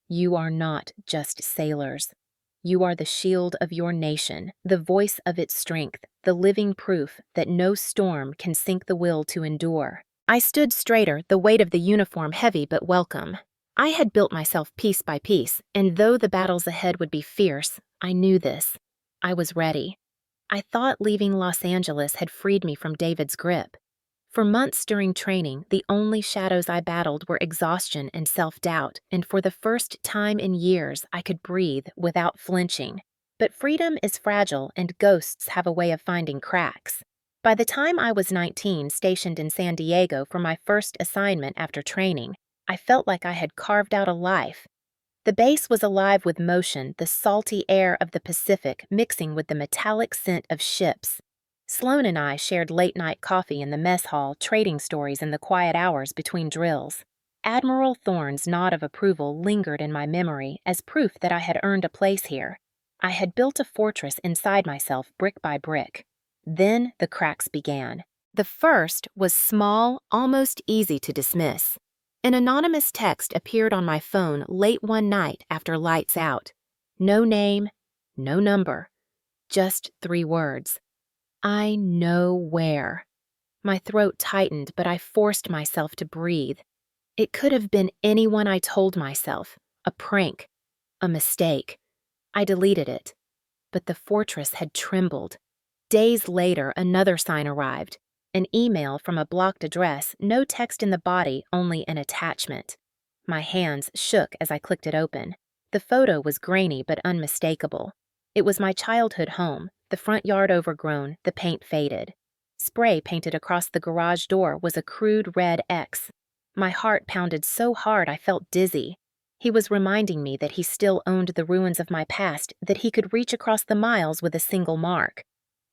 You are not just sailors. You are the shield of your nation, the voice of its strength, the living proof that no storm can sink the will to endure. I stood straighter, the weight of the uniform heavy but welcome. I had built myself piece by piece, and though the battles ahead would be fierce, I knew this. I was ready. I thought leaving Los Angeles had freed me from David's grip. For months during training, the only shadows I battled were exhaustion and self-doubt, and for the first time in years, I could breathe without flinching. But freedom is fragile, and ghosts have a way of finding cracks. By the time I was 19, stationed in San Diego for my first assignment after training, I felt like I had carved out a life. The base was alive with motion, the salty air of the Pacific mixing with the metallic scent of ships. Sloan and I shared late-night coffee in the mess hall, trading stories in the quiet hours between drills. Admiral Thorne's nod of approval lingered in my memory as proof that I had earned a place here. I had built a fortress inside myself brick by brick. Then the cracks began. The first was small, almost easy to dismiss. An anonymous text appeared on my phone late one night after lights out. No name, no number, just 3 words. I know where. My throat tightened, but I forced myself to breathe. It could have been anyone I told myself, a prank, a mistake. I deleted it, but the fortress had trembled. Days later, another sign arrived. An email from a blocked address, no text in the body, only an attachment. My hands shook as I clicked it open. The photo was grainy but unmistakable. It was my childhood home, the front yard overgrown, the paint faded. Spray painted across the garage door was a crude red X. My heart pounded so hard I felt dizzy. He was reminding me that he still owned the ruins of my past, that he could reach across the miles with a single mark.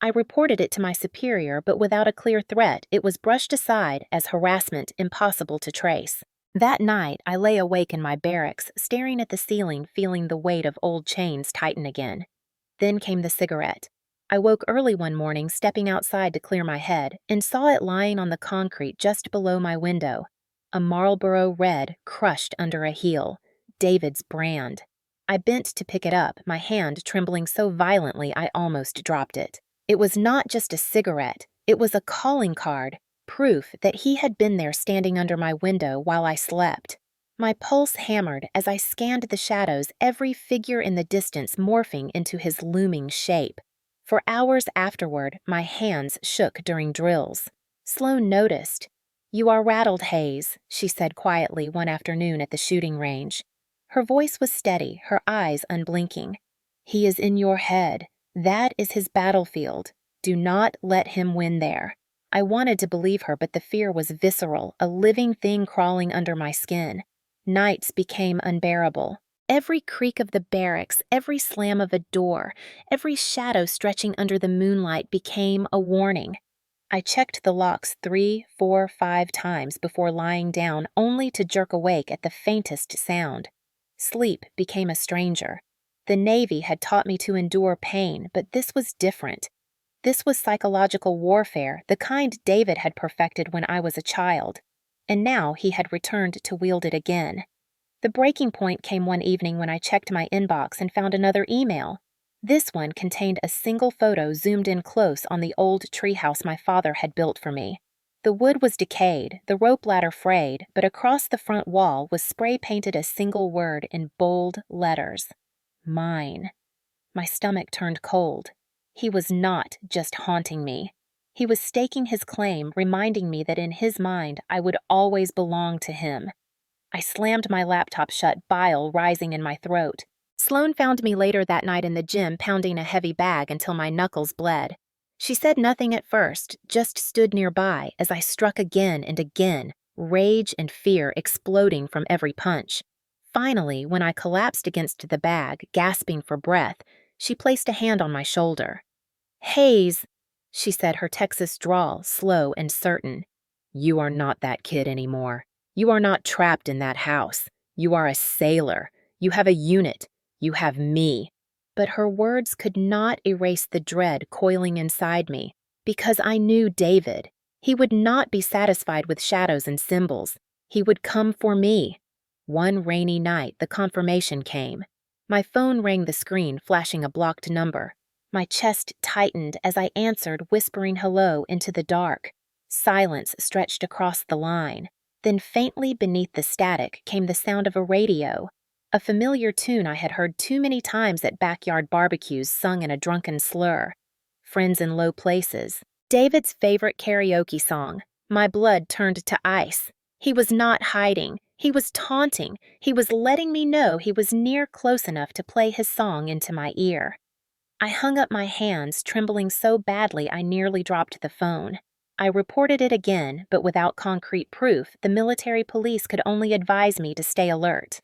I reported it to my superior, but without a clear threat, it was brushed aside as harassment impossible to trace. That night, I lay awake in my barracks, staring at the ceiling, feeling the weight of old chains tighten again. Then came the cigarette. I woke early one morning, stepping outside to clear my head, and saw it lying on the concrete just below my window. A Marlboro Red crushed under a heel. David's brand. I bent to pick it up, my hand trembling so violently I almost dropped it. It was not just a cigarette, it was a calling card, proof that he had been there standing under my window while I slept. My pulse hammered as I scanned the shadows, every figure in the distance morphing into his looming shape. For hours afterward, my hands shook during drills. Sloan noticed. "You are rattled, Hayes," she said quietly one afternoon at the shooting range. Her voice was steady, her eyes unblinking. "He is in your head. That is his battlefield. Do not let him win there." I wanted to believe her, but the fear was visceral, a living thing crawling under my skin. Nights became unbearable. Every creak of the barracks, every slam of a door, every shadow stretching under the moonlight became a warning. I checked the locks 3, 4, 5 times before lying down, only to jerk awake at the faintest sound. Sleep became a stranger. The Navy had taught me to endure pain, but this was different. This was psychological warfare, the kind David had perfected when I was a child. And now he had returned to wield it again. The breaking point came one evening when I checked my inbox and found another email. This one contained a single photo zoomed in close on the old treehouse my father had built for me. The wood was decayed, the rope ladder frayed, but across the front wall was spray-painted a single word in bold letters. Mine. My stomach turned cold. He was not just haunting me. He was staking his claim, reminding me that in his mind I would always belong to him. I slammed my laptop shut, bile rising in my throat. Sloan found me later that night in the gym pounding a heavy bag until my knuckles bled. She said nothing at first, just stood nearby as I struck again and again, rage and fear exploding from every punch. Finally, when I collapsed against the bag, gasping for breath, she placed a hand on my shoulder. "Hayes," she said, her Texas drawl slow and certain. "You are not that kid anymore. You are not trapped in that house. You are a sailor. You have a unit. You have me." But her words could not erase the dread coiling inside me, because I knew David. He would not be satisfied with shadows and symbols. He would come for me. One rainy night, the confirmation came. My phone rang the screen, flashing a blocked number. My chest tightened as I answered, whispering hello into the dark. Silence stretched across the line. Then faintly beneath the static came the sound of a radio, a familiar tune I had heard too many times at backyard barbecues sung in a drunken slur. Friends in Low Places. David's favorite karaoke song. My blood turned to ice. He was not hiding. He was taunting. He was letting me know he was near close enough to play his song into my ear. I hung up my hands, trembling so badly I nearly dropped the phone. I reported it again, but without concrete proof, the military police could only advise me to stay alert.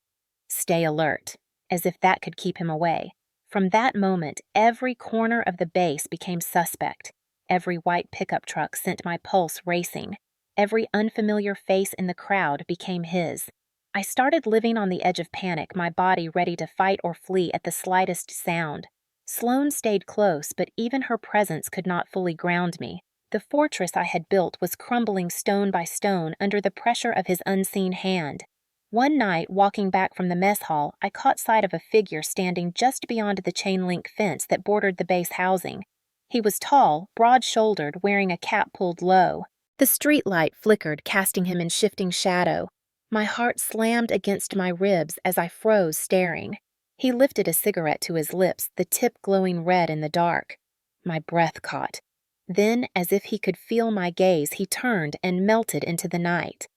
Stay alert, as if that could keep him away. From that moment, every corner of the base became suspect. Every white pickup truck sent my pulse racing. Every unfamiliar face in the crowd became his. I started living on the edge of panic, my body ready to fight or flee at the slightest sound. Sloane stayed close, but even her presence could not fully ground me. The fortress I had built was crumbling stone by stone under the pressure of his unseen hand. One night, walking back from the mess hall, I caught sight of a figure standing just beyond the chain-link fence that bordered the base housing. He was tall, broad-shouldered, wearing a cap pulled low. The streetlight flickered, casting him in shifting shadow. My heart slammed against my ribs as I froze, staring. He lifted a cigarette to his lips, the tip glowing red in the dark. My breath caught. Then, as if he could feel my gaze, he turned and melted into the night.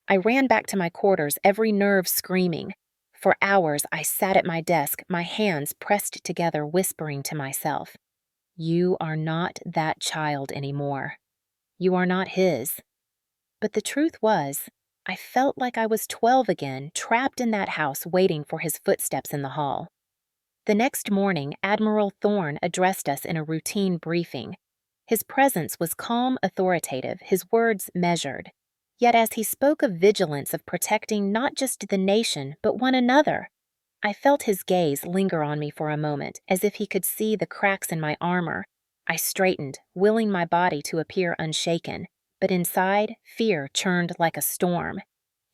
I ran back to my quarters, every nerve screaming. For hours, I sat at my desk, my hands pressed together, whispering to myself, "You are not that child anymore. You are not his." But the truth was, I felt like I was 12 again, trapped in that house waiting for his footsteps in the hall. The next morning, Admiral Thorne addressed us in a routine briefing. His presence was calm, authoritative, his words measured. Yet as he spoke of vigilance of protecting not just the nation, but one another, I felt his gaze linger on me for a moment, as if he could see the cracks in my armor. I straightened, willing my body to appear unshaken. But inside, fear churned like a storm.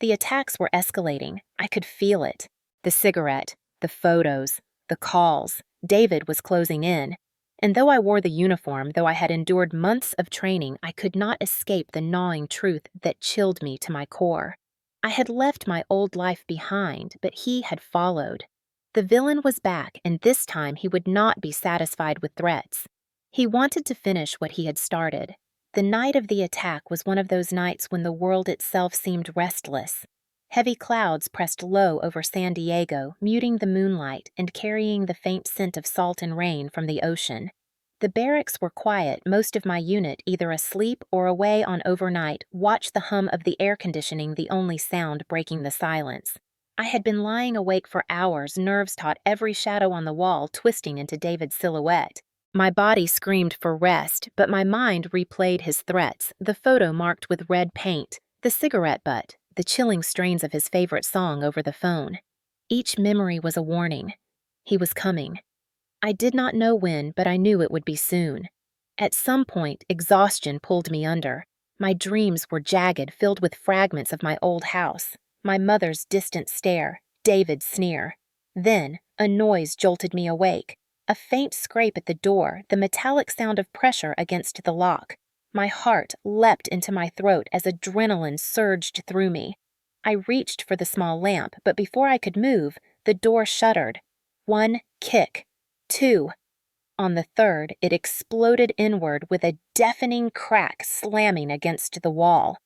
The attacks were escalating. I could feel it. The cigarette, the photos, the calls. David was closing in. And though I wore the uniform, though I had endured months of training, I could not escape the gnawing truth that chilled me to my core. I had left my old life behind, but he had followed. The villain was back, and this time he would not be satisfied with threats. He wanted to finish what he had started. The night of the attack was one of those nights when the world itself seemed restless. Heavy clouds pressed low over San Diego, muting the moonlight and carrying the faint scent of salt and rain from the ocean. The barracks were quiet, most of my unit either asleep or away on overnight, watched the hum of the air conditioning the only sound breaking the silence. I had been lying awake for hours, nerves taut, every shadow on the wall twisting into David's silhouette. My body screamed for rest, but my mind replayed his threats, the photo marked with red paint, the cigarette butt, the chilling strains of his favorite song over the phone. Each memory was a warning. He was coming. I did not know when, but I knew it would be soon. At some point, exhaustion pulled me under. My dreams were jagged, filled with fragments of my old house, my mother's distant stare, David's sneer. Then, a noise jolted me awake. A faint scrape at the door, the metallic sound of pressure against the lock. My heart leapt into my throat as adrenaline surged through me. I reached for the small lamp, but before I could move, the door shuddered. One kick. Two. On the third, it exploded inward with a deafening crack slamming against the wall.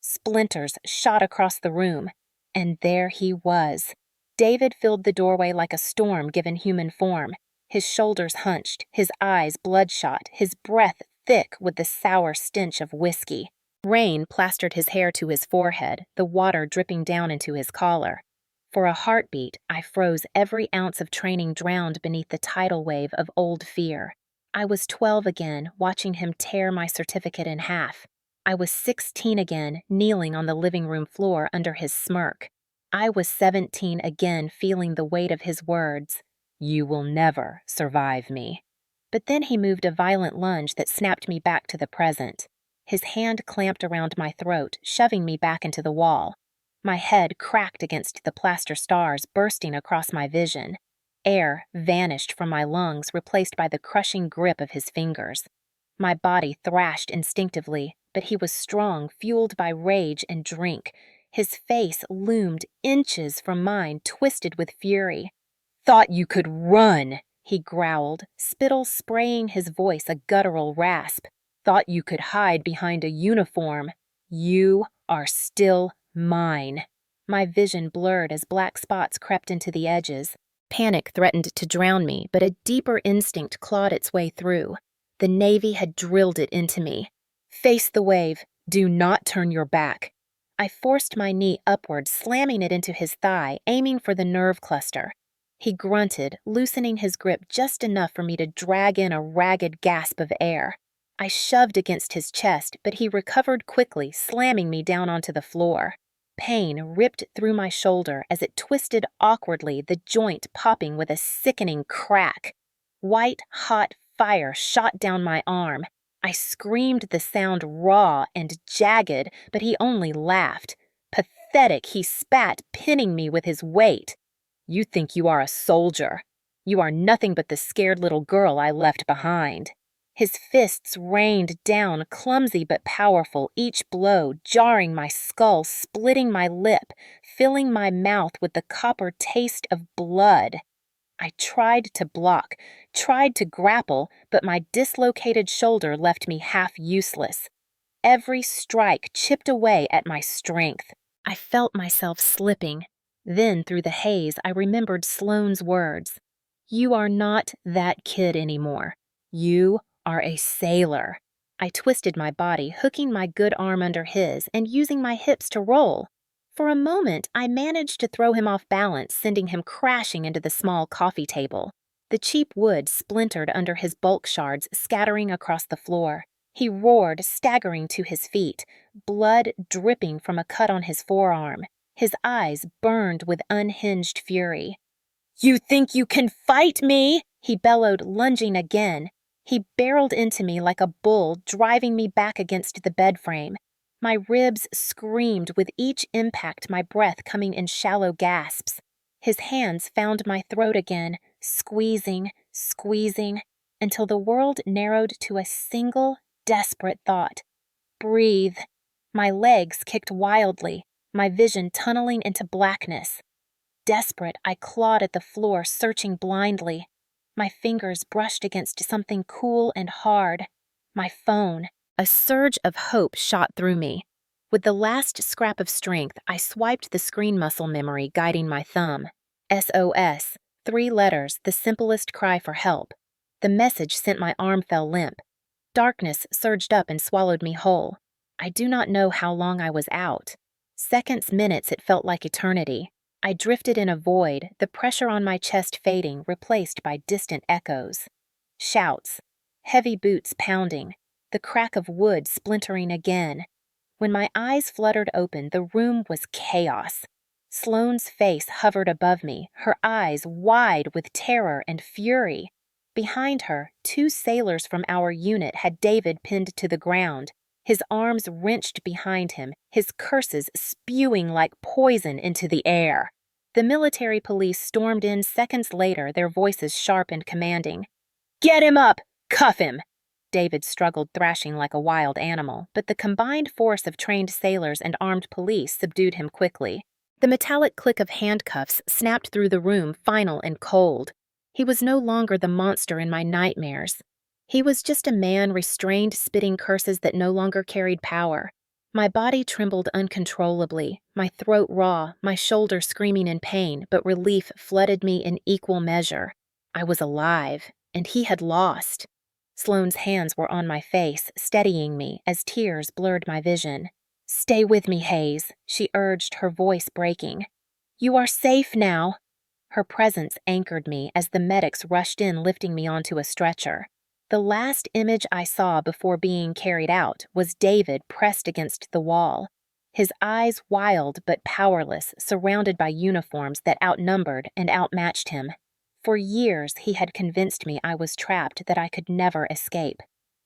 Splinters shot across the room. And there he was. David filled the doorway like a storm given human form. His shoulders hunched, his eyes bloodshot, his breath thick with the sour stench of whiskey. Rain plastered his hair to his forehead, the water dripping down into his collar. For a heartbeat, I froze, every ounce of training drowned beneath the tidal wave of old fear. I was 12 again, watching him tear my certificate in half. I was 16 again, kneeling on the living room floor under his smirk. I was 17 again, feeling the weight of his words. "You will never survive me." But then he moved a violent lunge that snapped me back to the present. His hand clamped around my throat, shoving me back into the wall. My head cracked against the plaster stars, bursting across my vision. Air vanished from my lungs, replaced by the crushing grip of his fingers. My body thrashed instinctively, but he was strong, fueled by rage and drink. His face loomed inches from mine, twisted with fury. "Thought you could run," he growled, spittle spraying his voice a guttural rasp. "Thought you could hide behind a uniform. You are still mine." My vision blurred as black spots crept into the edges. Panic threatened to drown me, but a deeper instinct clawed its way through. The Navy had drilled it into me. "Face the wave. Do not turn your back." I forced my knee upward, slamming it into his thigh, aiming for the nerve cluster. He grunted, loosening his grip just enough for me to drag in a ragged gasp of air. I shoved against his chest, but he recovered quickly, slamming me down onto the floor. Pain ripped through my shoulder as it twisted awkwardly, the joint popping with a sickening crack. White, hot fire shot down my arm. I screamed, the sound raw and jagged, but he only laughed. Pathetic, he spat, pinning me with his weight. "You think you are a soldier. You are nothing but the scared little girl I left behind." His fists rained down, clumsy but powerful, each blow jarring my skull, splitting my lip, filling my mouth with the copper taste of blood. I tried to block, tried to grapple, but my dislocated shoulder left me half useless. Every strike chipped away at my strength. I felt myself slipping. Then, through the haze, I remembered Sloane's words. "You are not that kid anymore. You are a sailor." I twisted my body, hooking my good arm under his and using my hips to roll. For a moment, I managed to throw him off balance, sending him crashing into the small coffee table. The cheap wood splintered under his bulk shards, scattering across the floor. He roared, staggering to his feet, blood dripping from a cut on his forearm. His eyes burned with unhinged fury. "You think you can fight me?" he bellowed, lunging again. He barreled into me like a bull, driving me back against the bed frame. My ribs screamed with each impact, my breath coming in shallow gasps. His hands found my throat again, squeezing, squeezing, until the world narrowed to a single, desperate thought. Breathe. My legs kicked wildly, my vision tunneling into blackness. Desperate, I clawed at the floor, searching blindly. My fingers brushed against something cool and hard. My phone. A surge of hope shot through me. With the last scrap of strength, I swiped the screen muscle memory guiding my thumb. SOS. 3 letters, the simplest cry for help. The message sent my arm fell limp. Darkness surged up and swallowed me whole. I do not know how long I was out. Seconds, minutes, it felt like eternity. I drifted in a void, the pressure on my chest fading, replaced by distant echoes. Shouts. Heavy boots pounding. The crack of wood splintering again. When my eyes fluttered open, the room was chaos. Sloane's face hovered above me, her eyes wide with terror and fury. Behind her, 2 sailors from our unit had David pinned to the ground, his arms wrenched behind him, his curses spewing like poison into the air. The military police stormed in seconds later, their voices sharp and commanding. "Get him up! Cuff him!" David struggled, thrashing like a wild animal, but the combined force of trained sailors and armed police subdued him quickly. The metallic click of handcuffs snapped through the room, final and cold. He was no longer the monster in my nightmares. He was just a man restrained, spitting curses that no longer carried power. My body trembled uncontrollably, my throat raw, my shoulder screaming in pain, but relief flooded me in equal measure. I was alive, and he had lost. Sloane's hands were on my face, steadying me as tears blurred my vision. "Stay with me, Hayes," she urged, her voice breaking. "You are safe now." Her presence anchored me as the medics rushed in, lifting me onto a stretcher. The last image I saw before being carried out was David pressed against the wall, his eyes wild but powerless, surrounded by uniforms that outnumbered and outmatched him. For years he had convinced me I was trapped, that I could never escape.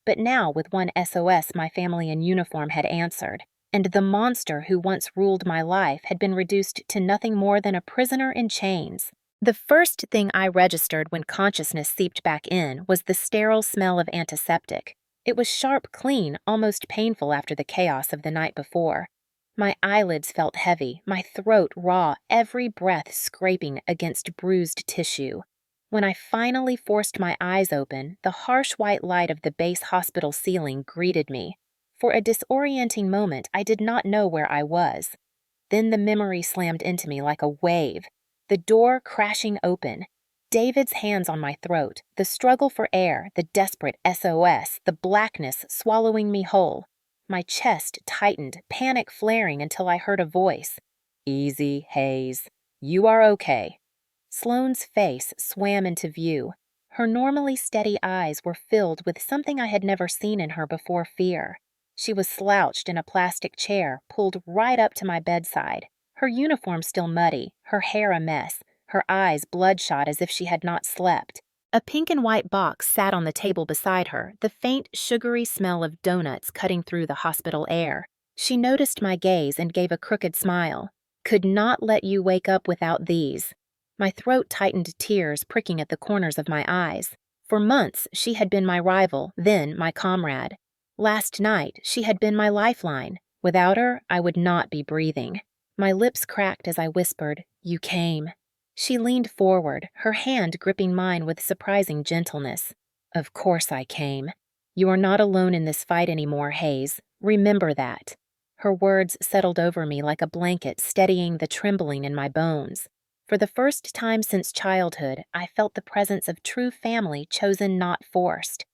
But now, with one SOS, my family in uniform had answered, and the monster who once ruled my life had been reduced to nothing more than a prisoner in chains. The first thing I registered when consciousness seeped back in was the sterile smell of antiseptic. It was sharp, clean, almost painful after the chaos of the night before. My eyelids felt heavy, my throat raw, every breath scraping against bruised tissue. When I finally forced my eyes open, the harsh white light of the base hospital ceiling greeted me. For a disorienting moment, I did not know where I was. Then the memory slammed into me like a wave. The door crashing open, David's hands on my throat, the struggle for air, the desperate SOS, the blackness swallowing me whole. My chest tightened, panic flaring until I heard a voice. "Easy, Hayes. You are okay." Sloane's face swam into view. Her normally steady eyes were filled with something I had never seen in her before: fear. She was slouched in a plastic chair, pulled right up to my bedside. Her uniform still muddy, her hair a mess, her eyes bloodshot as if she had not slept. A pink and white box sat on the table beside her, the faint, sugary smell of donuts cutting through the hospital air. She noticed my gaze and gave a crooked smile. "Could not let you wake up without these." My throat tightened, tears pricking at the corners of my eyes. For months, she had been my rival, then my comrade. Last night, she had been my lifeline. Without her, I would not be breathing. My lips cracked as I whispered, "You came." She leaned forward, her hand gripping mine with surprising gentleness. "Of course I came. You are not alone in this fight anymore, Hayes. Remember that." Her words settled over me like a blanket, steadying the trembling in my bones. For the first time since childhood, I felt the presence of true family, chosen, not forced.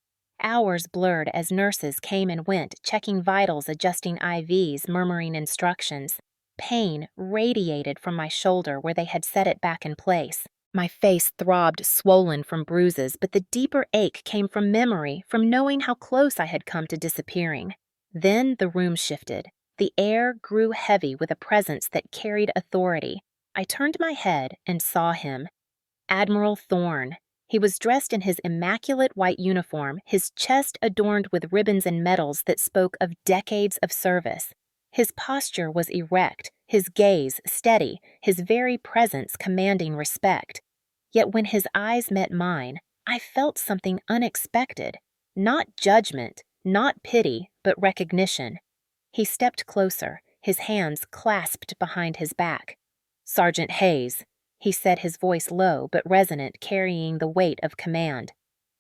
Hours blurred as nurses came and went, checking vitals, adjusting IVs, murmuring instructions. Pain radiated from my shoulder where they had set it back in place. My face throbbed, swollen from bruises, but the deeper ache came from memory, from knowing how close I had come to disappearing. Then the room shifted. The air grew heavy with a presence that carried authority. I turned my head and saw him. Admiral Thorne. He was dressed in his immaculate white uniform, his chest adorned with ribbons and medals that spoke of decades of service. His posture was erect, his gaze steady, his very presence commanding respect. Yet when his eyes met mine, I felt something unexpected. Not judgment, not pity, but recognition. He stepped closer, his hands clasped behind his back. "Sergeant Hayes," he said, his voice low but resonant, carrying the weight of command.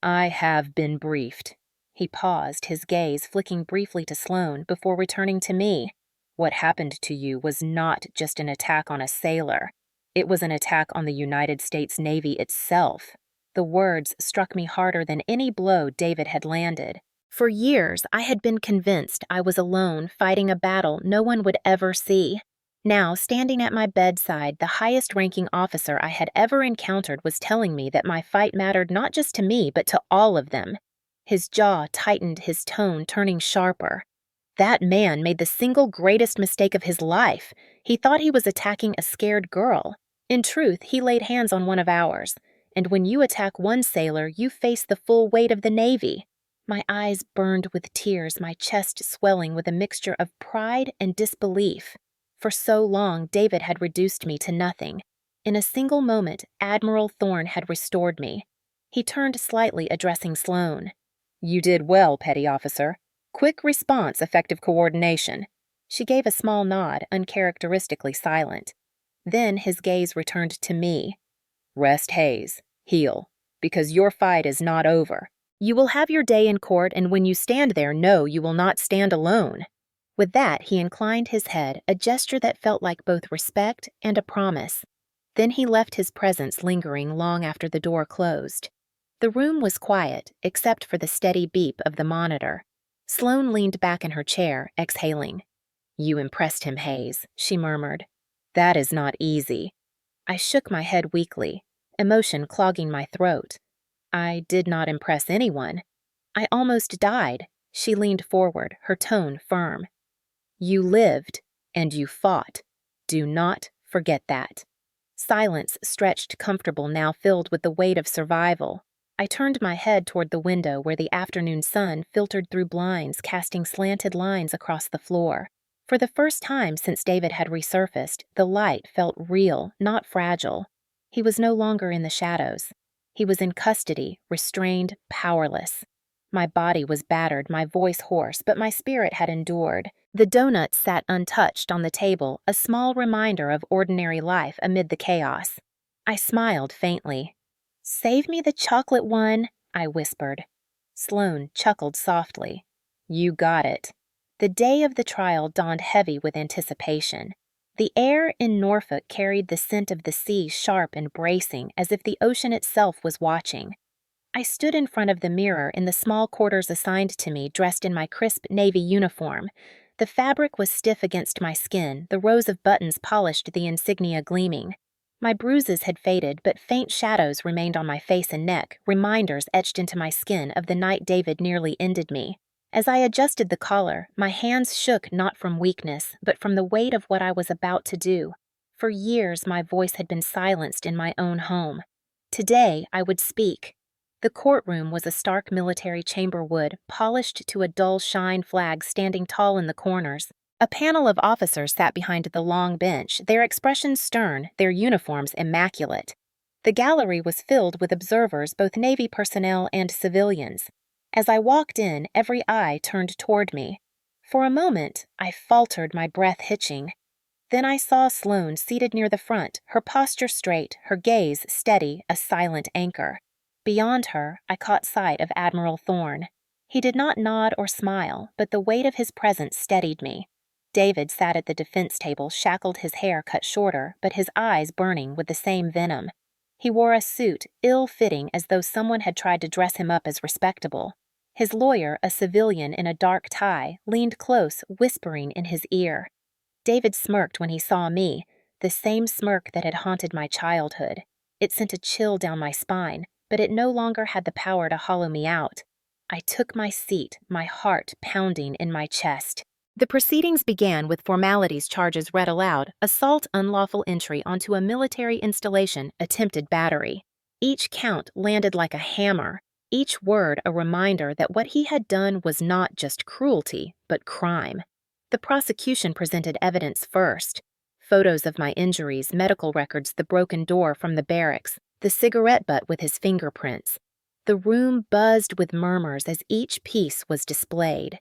"I have been briefed." He paused, his gaze flicking briefly to Sloane before returning to me. "What happened to you was not just an attack on a sailor. It was an attack on the United States Navy itself." The words struck me harder than any blow David had landed. For years, I had been convinced I was alone, fighting a battle no one would ever see. Now, standing at my bedside, the highest-ranking officer I had ever encountered was telling me that my fight mattered not just to me, but to all of them. His jaw tightened, his tone turning sharper. That man made the single greatest mistake of his life. He thought he was attacking a scared girl. In truth, he laid hands on one of ours. And when you attack one sailor, you face the full weight of the Navy. My eyes burned with tears, my chest swelling with a mixture of pride and disbelief. For so long, David had reduced me to nothing. In a single moment, Admiral Thorne had restored me. He turned slightly, addressing Sloane. "You did well, petty officer. Quick response, effective coordination." She gave a small nod, uncharacteristically silent. Then his gaze returned to me. "Rest, Hayes. Heal. Because your fight is not over. You will have your day in court, and when you stand there, know you will not stand alone." With that, he inclined his head, a gesture that felt like both respect and a promise. Then he left his presence lingering long after the door closed. The room was quiet, except for the steady beep of the monitor. Sloane leaned back in her chair, exhaling. "You impressed him, Hayes," she murmured. "That is not easy." I shook my head weakly, emotion clogging my throat. "I did not impress anyone. I almost died." She leaned forward, her tone firm. "You lived, and you fought. Do not forget that." Silence stretched comfortable, now filled with the weight of survival. I turned my head toward the window where the afternoon sun filtered through blinds, casting slanted lines across the floor. For the first time since David had resurfaced, the light felt real, not fragile. He was no longer in the shadows. He was in custody, restrained, powerless. My body was battered, my voice hoarse, but my spirit had endured. The donuts sat untouched on the table, a small reminder of ordinary life amid the chaos. I smiled faintly. "Save me the chocolate one," I whispered. Sloane chuckled softly. "You got it." The day of the trial dawned heavy with anticipation. The air in Norfolk carried the scent of the sea sharp and bracing, as if the ocean itself was watching. I stood in front of the mirror in the small quarters assigned to me, dressed in my crisp navy uniform. The fabric was stiff against my skin, the rows of buttons polished, the insignia gleaming. My bruises had faded, but faint shadows remained on my face and neck, reminders etched into my skin of the night David nearly ended me. As I adjusted the collar, my hands shook not from weakness, but from the weight of what I was about to do. For years, my voice had been silenced in my own home. Today, I would speak. The courtroom was a stark military chamber wood, polished to a dull shine, flag standing tall in the corners. A panel of officers sat behind the long bench, their expressions stern, their uniforms immaculate. The gallery was filled with observers, both Navy personnel and civilians. As I walked in, every eye turned toward me. For a moment, I faltered, my breath hitching. Then I saw Sloane seated near the front, her posture straight, her gaze steady, a silent anchor. Beyond her, I caught sight of Admiral Thorne. He did not nod or smile, but the weight of his presence steadied me. David sat at the defense table, shackled, his hair cut shorter, but his eyes burning with the same venom. He wore a suit, ill-fitting, as though someone had tried to dress him up as respectable. His lawyer, a civilian in a dark tie, leaned close, whispering in his ear. David smirked when he saw me, the same smirk that had haunted my childhood. It sent a chill down my spine, but it no longer had the power to hollow me out. I took my seat, my heart pounding in my chest. The proceedings began with formalities, charges read aloud, assault, unlawful entry onto a military installation, attempted battery. Each count landed like a hammer, each word a reminder that what he had done was not just cruelty, but crime. The prosecution presented evidence first. Photos of my injuries, medical records, the broken door from the barracks, the cigarette butt with his fingerprints. The room buzzed with murmurs as each piece was displayed.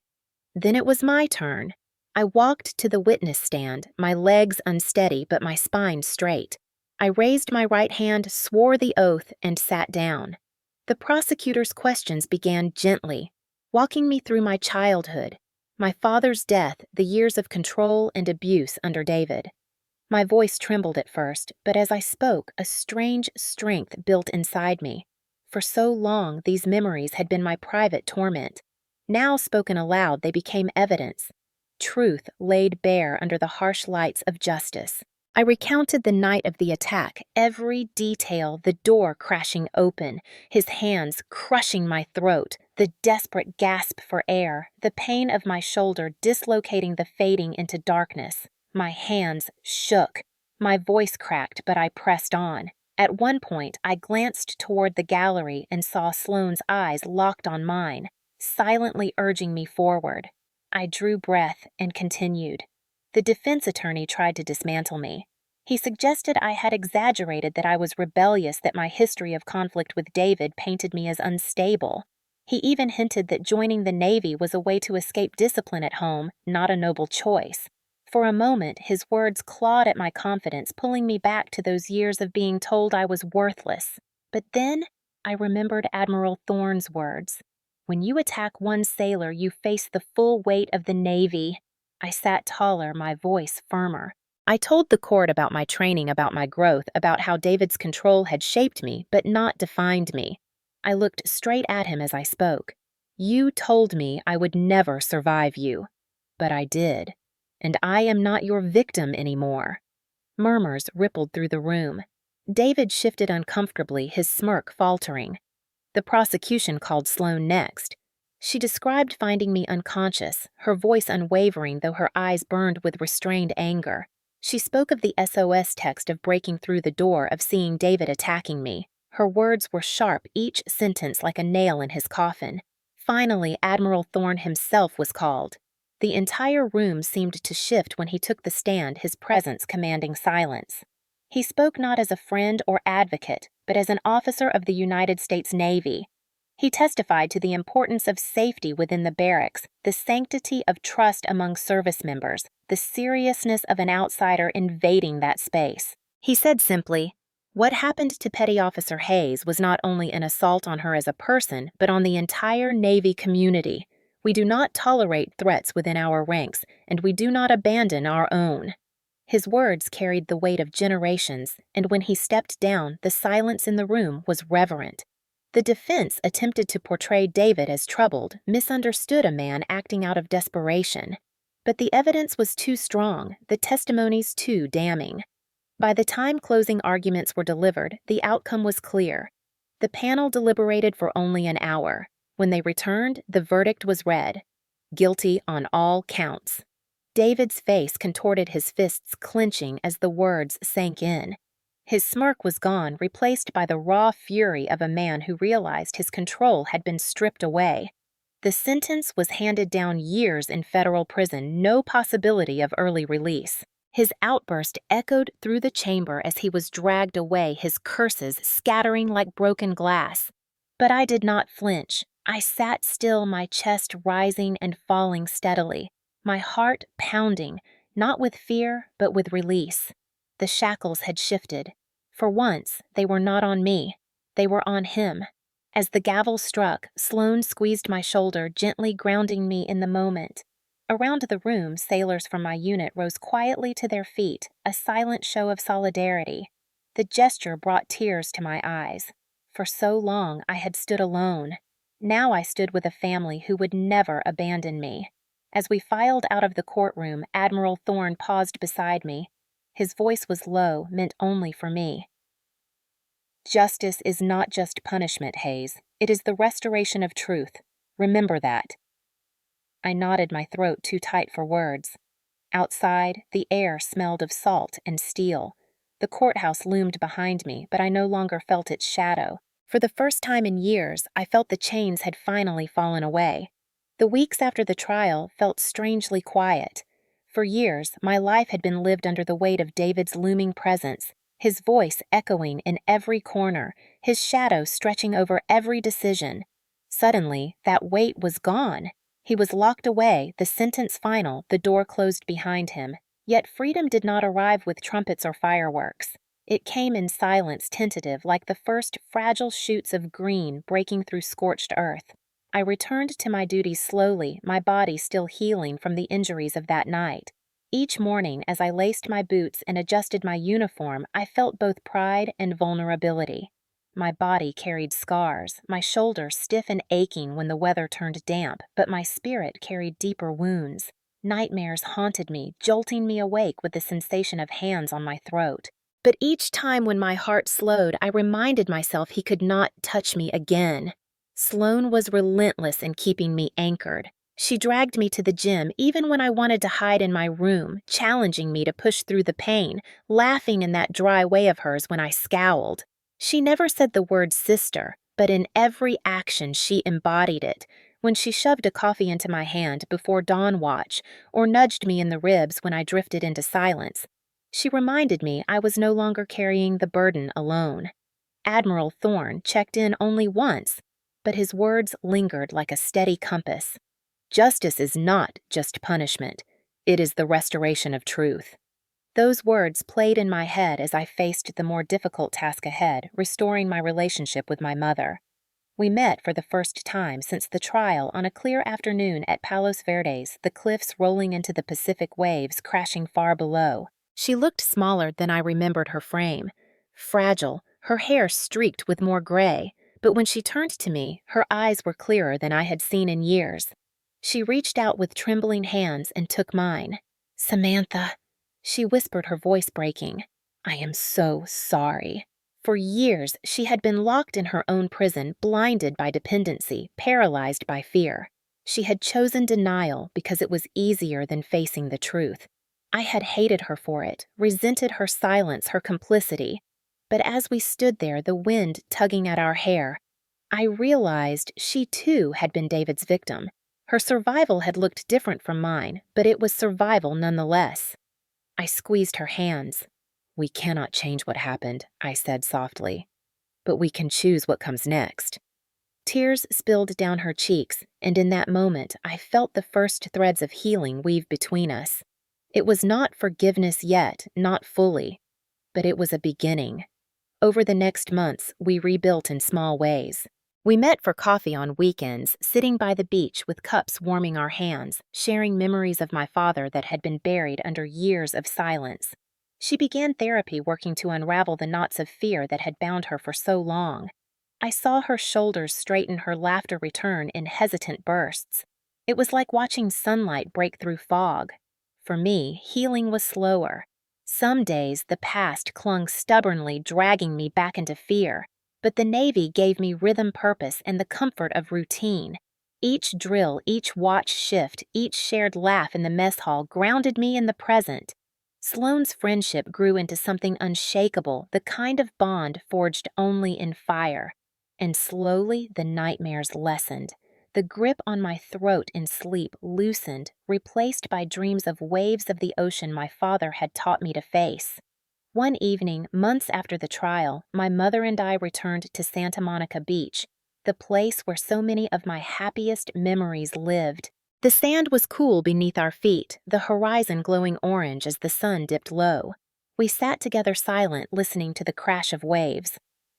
Then it was my turn. I walked to the witness stand, my legs unsteady but my spine straight. I raised my right hand, swore the oath, and sat down. The prosecutor's questions began gently, walking me through my childhood, my father's death, the years of control and abuse under David. My voice trembled at first, but as I spoke, a strange strength built inside me. For so long, these memories had been my private torment. Now spoken aloud, they became evidence. Truth laid bare under the harsh lights of justice. I recounted the night of the attack, every detail, the door crashing open, his hands crushing my throat, the desperate gasp for air, the pain of my shoulder dislocating the fading into darkness. My hands shook. My voice cracked, but I pressed on. At one point, I glanced toward the gallery and saw Sloane's eyes locked on mine, silently urging me forward. I drew breath and continued. The defense attorney tried to dismantle me. He suggested I had exaggerated, that I was rebellious, that my history of conflict with David painted me as unstable. He even hinted that joining the Navy was a way to escape discipline at home, not a noble choice. For a moment, his words clawed at my confidence, pulling me back to those years of being told I was worthless. But then I remembered Admiral Thorne's words. When you attack one sailor, you face the full weight of the Navy. I sat taller, my voice firmer. I told the court about my training, about my growth, about how David's control had shaped me, but not defined me. I looked straight at him as I spoke. "You told me I would never survive you. But I did. And I am not your victim anymore." Murmurs rippled through the room. David shifted uncomfortably, his smirk faltering. The prosecution called Sloane next. She described finding me unconscious, her voice unwavering though her eyes burned with restrained anger. She spoke of the SOS text of breaking through the door, of seeing David attacking me. Her words were sharp, each sentence like a nail in his coffin. Finally, Admiral Thorne himself was called. The entire room seemed to shift when he took the stand, his presence commanding silence. He spoke not as a friend or advocate, but as an officer of the United States Navy. He testified to the importance of safety within the barracks, the sanctity of trust among service members, the seriousness of an outsider invading that space. He said simply, "What happened to Petty Officer Hayes was not only an assault on her as a person, but on the entire Navy community. We do not tolerate threats within our ranks, and we do not abandon our own." His words carried the weight of generations, and when he stepped down, the silence in the room was reverent. The defense attempted to portray David as troubled, misunderstood a man acting out of desperation. But the evidence was too strong, the testimonies too damning. By the time closing arguments were delivered, the outcome was clear. The panel deliberated for only an hour. When they returned, the verdict was read: guilty on all counts. David's face contorted, his fists clenching as the words sank in. His smirk was gone, replaced by the raw fury of a man who realized his control had been stripped away. The sentence was handed down: years in federal prison, no possibility of early release. His outburst echoed through the chamber as he was dragged away, his curses scattering like broken glass. But I did not flinch. I sat still, my chest rising and falling steadily, my heart pounding, not with fear, but with release. The shackles had shifted. For once, they were not on me. They were on him. As the gavel struck, Sloane squeezed my shoulder, gently grounding me in the moment. Around the room, sailors from my unit rose quietly to their feet, a silent show of solidarity. The gesture brought tears to my eyes. For so long, I had stood alone. Now I stood with a family who would never abandon me. As we filed out of the courtroom, Admiral Thorne paused beside me. His voice was low, meant only for me. "Justice is not just punishment, Hayes. It is the restoration of truth. Remember that." I nodded, my throat too tight for words. Outside, the air smelled of salt and steel. The courthouse loomed behind me, but I no longer felt its shadow. For the first time in years, I felt the chains had finally fallen away. The weeks after the trial felt strangely quiet. For years, my life had been lived under the weight of David's looming presence, his voice echoing in every corner, his shadow stretching over every decision. Suddenly, that weight was gone. He was locked away, the sentence final, the door closed behind him. Yet freedom did not arrive with trumpets or fireworks. It came in silence, tentative, like the first fragile shoots of green breaking through scorched earth. I returned to my duties slowly, my body still healing from the injuries of that night. Each morning, as I laced my boots and adjusted my uniform, I felt both pride and vulnerability. My body carried scars, my shoulders stiff and aching when the weather turned damp, but my spirit carried deeper wounds. Nightmares haunted me, jolting me awake with the sensation of hands on my throat. But each time when my heart slowed, I reminded myself he could not touch me again. Sloane was relentless in keeping me anchored. She dragged me to the gym even when I wanted to hide in my room, challenging me to push through the pain, laughing in that dry way of hers when I scowled. She never said the word sister, but in every action she embodied it. When she shoved a coffee into my hand before dawn watch, or nudged me in the ribs when I drifted into silence, she reminded me I was no longer carrying the burden alone. Admiral Thorne checked in only once, but his words lingered like a steady compass. Justice is not just punishment. It is the restoration of truth. Those words played in my head as I faced the more difficult task ahead, restoring my relationship with my mother. We met for the first time since the trial on a clear afternoon at Palos Verdes, the cliffs rolling into the Pacific waves crashing far below. She looked smaller than I remembered her frame. Fragile, her hair streaked with more gray, But when she turned to me, her eyes were clearer than I had seen in years. She reached out with trembling hands and took mine. "Samantha," she whispered, her voice breaking. "I am so sorry." For years, she had been locked in her own prison, blinded by dependency, paralyzed by fear. She had chosen denial because it was easier than facing the truth. I had hated her for it, resented her silence, her complicity. But as we stood there, the wind tugging at our hair, I realized she too had been David's victim. Her survival had looked different from mine, but it was survival nonetheless. I squeezed her hands. "We cannot change what happened," I said softly, "but we can choose what comes next." Tears spilled down her cheeks, and in that moment I felt the first threads of healing weave between us. It was not forgiveness yet, not fully, but it was a beginning. Over the next months, we rebuilt in small ways. We met for coffee on weekends, sitting by the beach with cups warming our hands, sharing memories of my father that had been buried under years of silence. She began therapy, working to unravel the knots of fear that had bound her for so long. I saw her shoulders straighten, her laughter return in hesitant bursts. It was like watching sunlight break through fog. For me, healing was slower. Some days the past clung stubbornly, dragging me back into fear. But the Navy gave me rhythm, purpose, and the comfort of routine. Each drill, each watch shift, each shared laugh in the mess hall grounded me in the present. Sloane's friendship grew into something unshakable, the kind of bond forged only in fire. And slowly the nightmares lessened. The grip on my throat in sleep loosened, replaced by dreams of waves of the ocean my father had taught me to face. One evening, months after the trial, my mother and I returned to Santa Monica Beach, the place where so many of my happiest memories lived. The sand was cool beneath our feet, the horizon glowing orange as the sun dipped low. We sat together silent, listening to the crash of waves.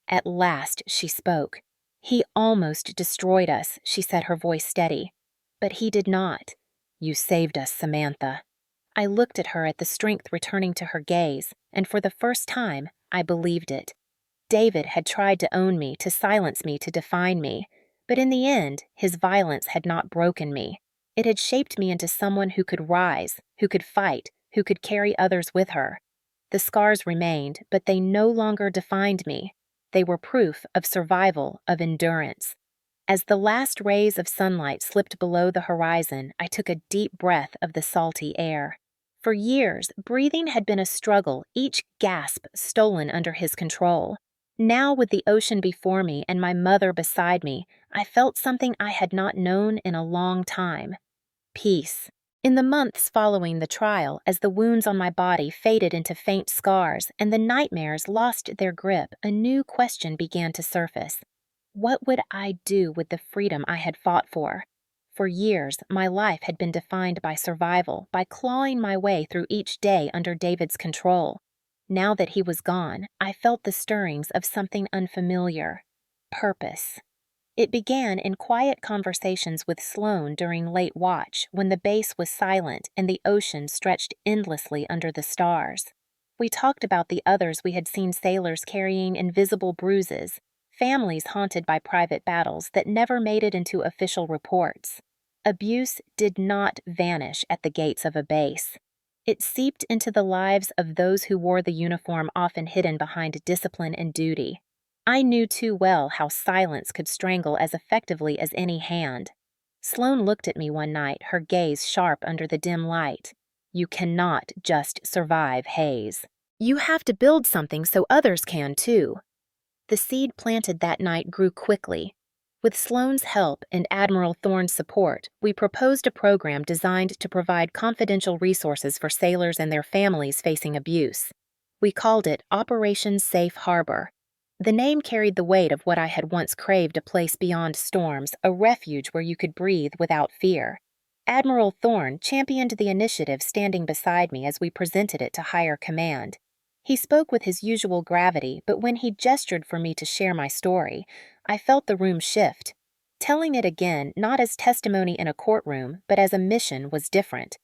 At last, she spoke. "He almost destroyed us," she said, her voice steady. "But he did not. You saved us, Samantha." I looked at her, at the strength returning to her gaze, and for the first time, I believed it. David had tried to own me, to silence me, to define me. But in the end, his violence had not broken me. It had shaped me into someone who could rise, who could fight, who could carry others with her. The scars remained, but they no longer defined me. They were proof of survival, of endurance. As the last rays of sunlight slipped below the horizon, I took a deep breath of the salty air. For years, breathing had been a struggle, each gasp stolen under his control. Now, with the ocean before me and my mother beside me, I felt something I had not known in a long time: peace. In the months following the trial, as the wounds on my body faded into faint scars and the nightmares lost their grip, a new question began to surface. What would I do with the freedom I had fought for? For years, my life had been defined by survival, by clawing my way through each day under David's control. Now that he was gone, I felt the stirrings of something unfamiliar: purpose. It began in quiet conversations with Sloane during late watch, when the base was silent and the ocean stretched endlessly under the stars. We talked about the others we had seen, sailors carrying invisible bruises, families haunted by private battles that never made it into official reports. Abuse did not vanish at the gates of a base. It seeped into the lives of those who wore the uniform, often hidden behind discipline and duty. I knew too well how silence could strangle as effectively as any hand. Sloane looked at me one night, her gaze sharp under the dim light. "You cannot just survive, Hayes. You have to build something so others can too." The seed planted that night grew quickly. With Sloane's help and Admiral Thorne's support, we proposed a program designed to provide confidential resources for sailors and their families facing abuse. We called it Operation Safe Harbor. The name carried the weight of what I had once craved: a place beyond storms, a refuge where you could breathe without fear. Admiral Thorne championed the initiative, standing beside me as we presented it to higher command. He spoke with his usual gravity, but when he gestured for me to share my story, I felt the room shift. Telling it again, not as testimony in a courtroom, but as a mission, was different.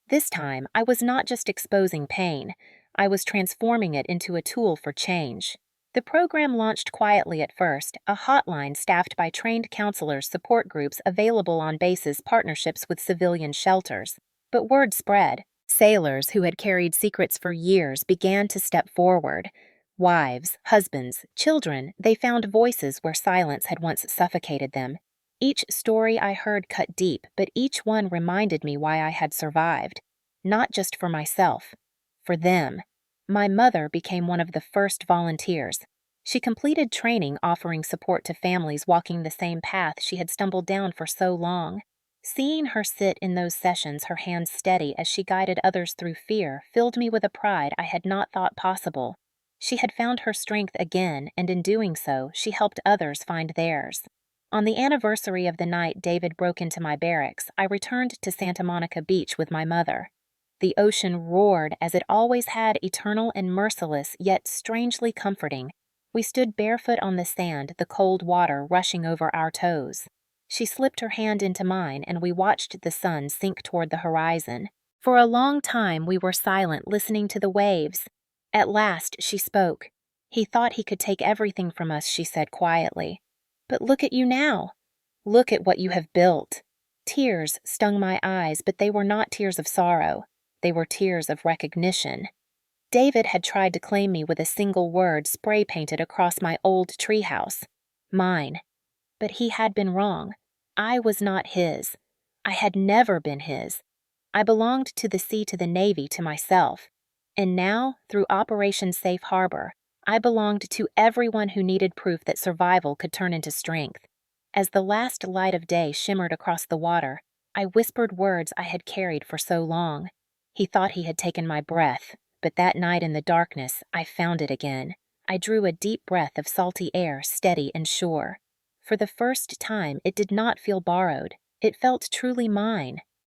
This time, I was not just exposing pain. I was transforming it into a tool for change. The program launched quietly at first, a hotline staffed by trained counselors, support groups available on bases, partnerships with civilian shelters. But word spread. Sailors who had carried secrets for years began to step forward. Wives, husbands, children, they found voices where silence had once suffocated them. Each story I heard cut deep, but each one reminded me why I had survived. Not just for myself, for them. My mother became one of the first volunteers. She completed training offering support to families walking the same path she had stumbled down for so long. Seeing her sit in those sessions, her hands steady as she guided others through fear, filled me with a pride I had not thought possible. She had found her strength again, and in doing so, she helped others find theirs. On the anniversary of the night David broke into my barracks, I returned to Santa Monica Beach with my mother. The ocean roared as it always had, eternal and merciless, yet strangely comforting. We stood barefoot on the sand, the cold water rushing over our toes. She slipped her hand into mine, and we watched the sun sink toward the horizon. For a long time we were silent, listening to the waves. At last she spoke. "He thought he could take everything from us," she said quietly. "But look at you now. Look at what you have built." Tears stung my eyes, but they were not tears of sorrow. They were tears of recognition. David had tried to claim me with a single word spray-painted across my old treehouse. Mine. But he had been wrong. I was not his. I had never been his. I belonged to the sea, to the Navy, to myself. And now, through Operation Safe Harbor, I belonged to everyone who needed proof that survival could turn into strength. As the last light of day shimmered across the water, I whispered words I had carried for so long. He thought he had taken my breath, but that night in the darkness, I found it again. I drew a deep breath of salty air, steady and sure. For the first time, it did not feel borrowed. It felt truly mine.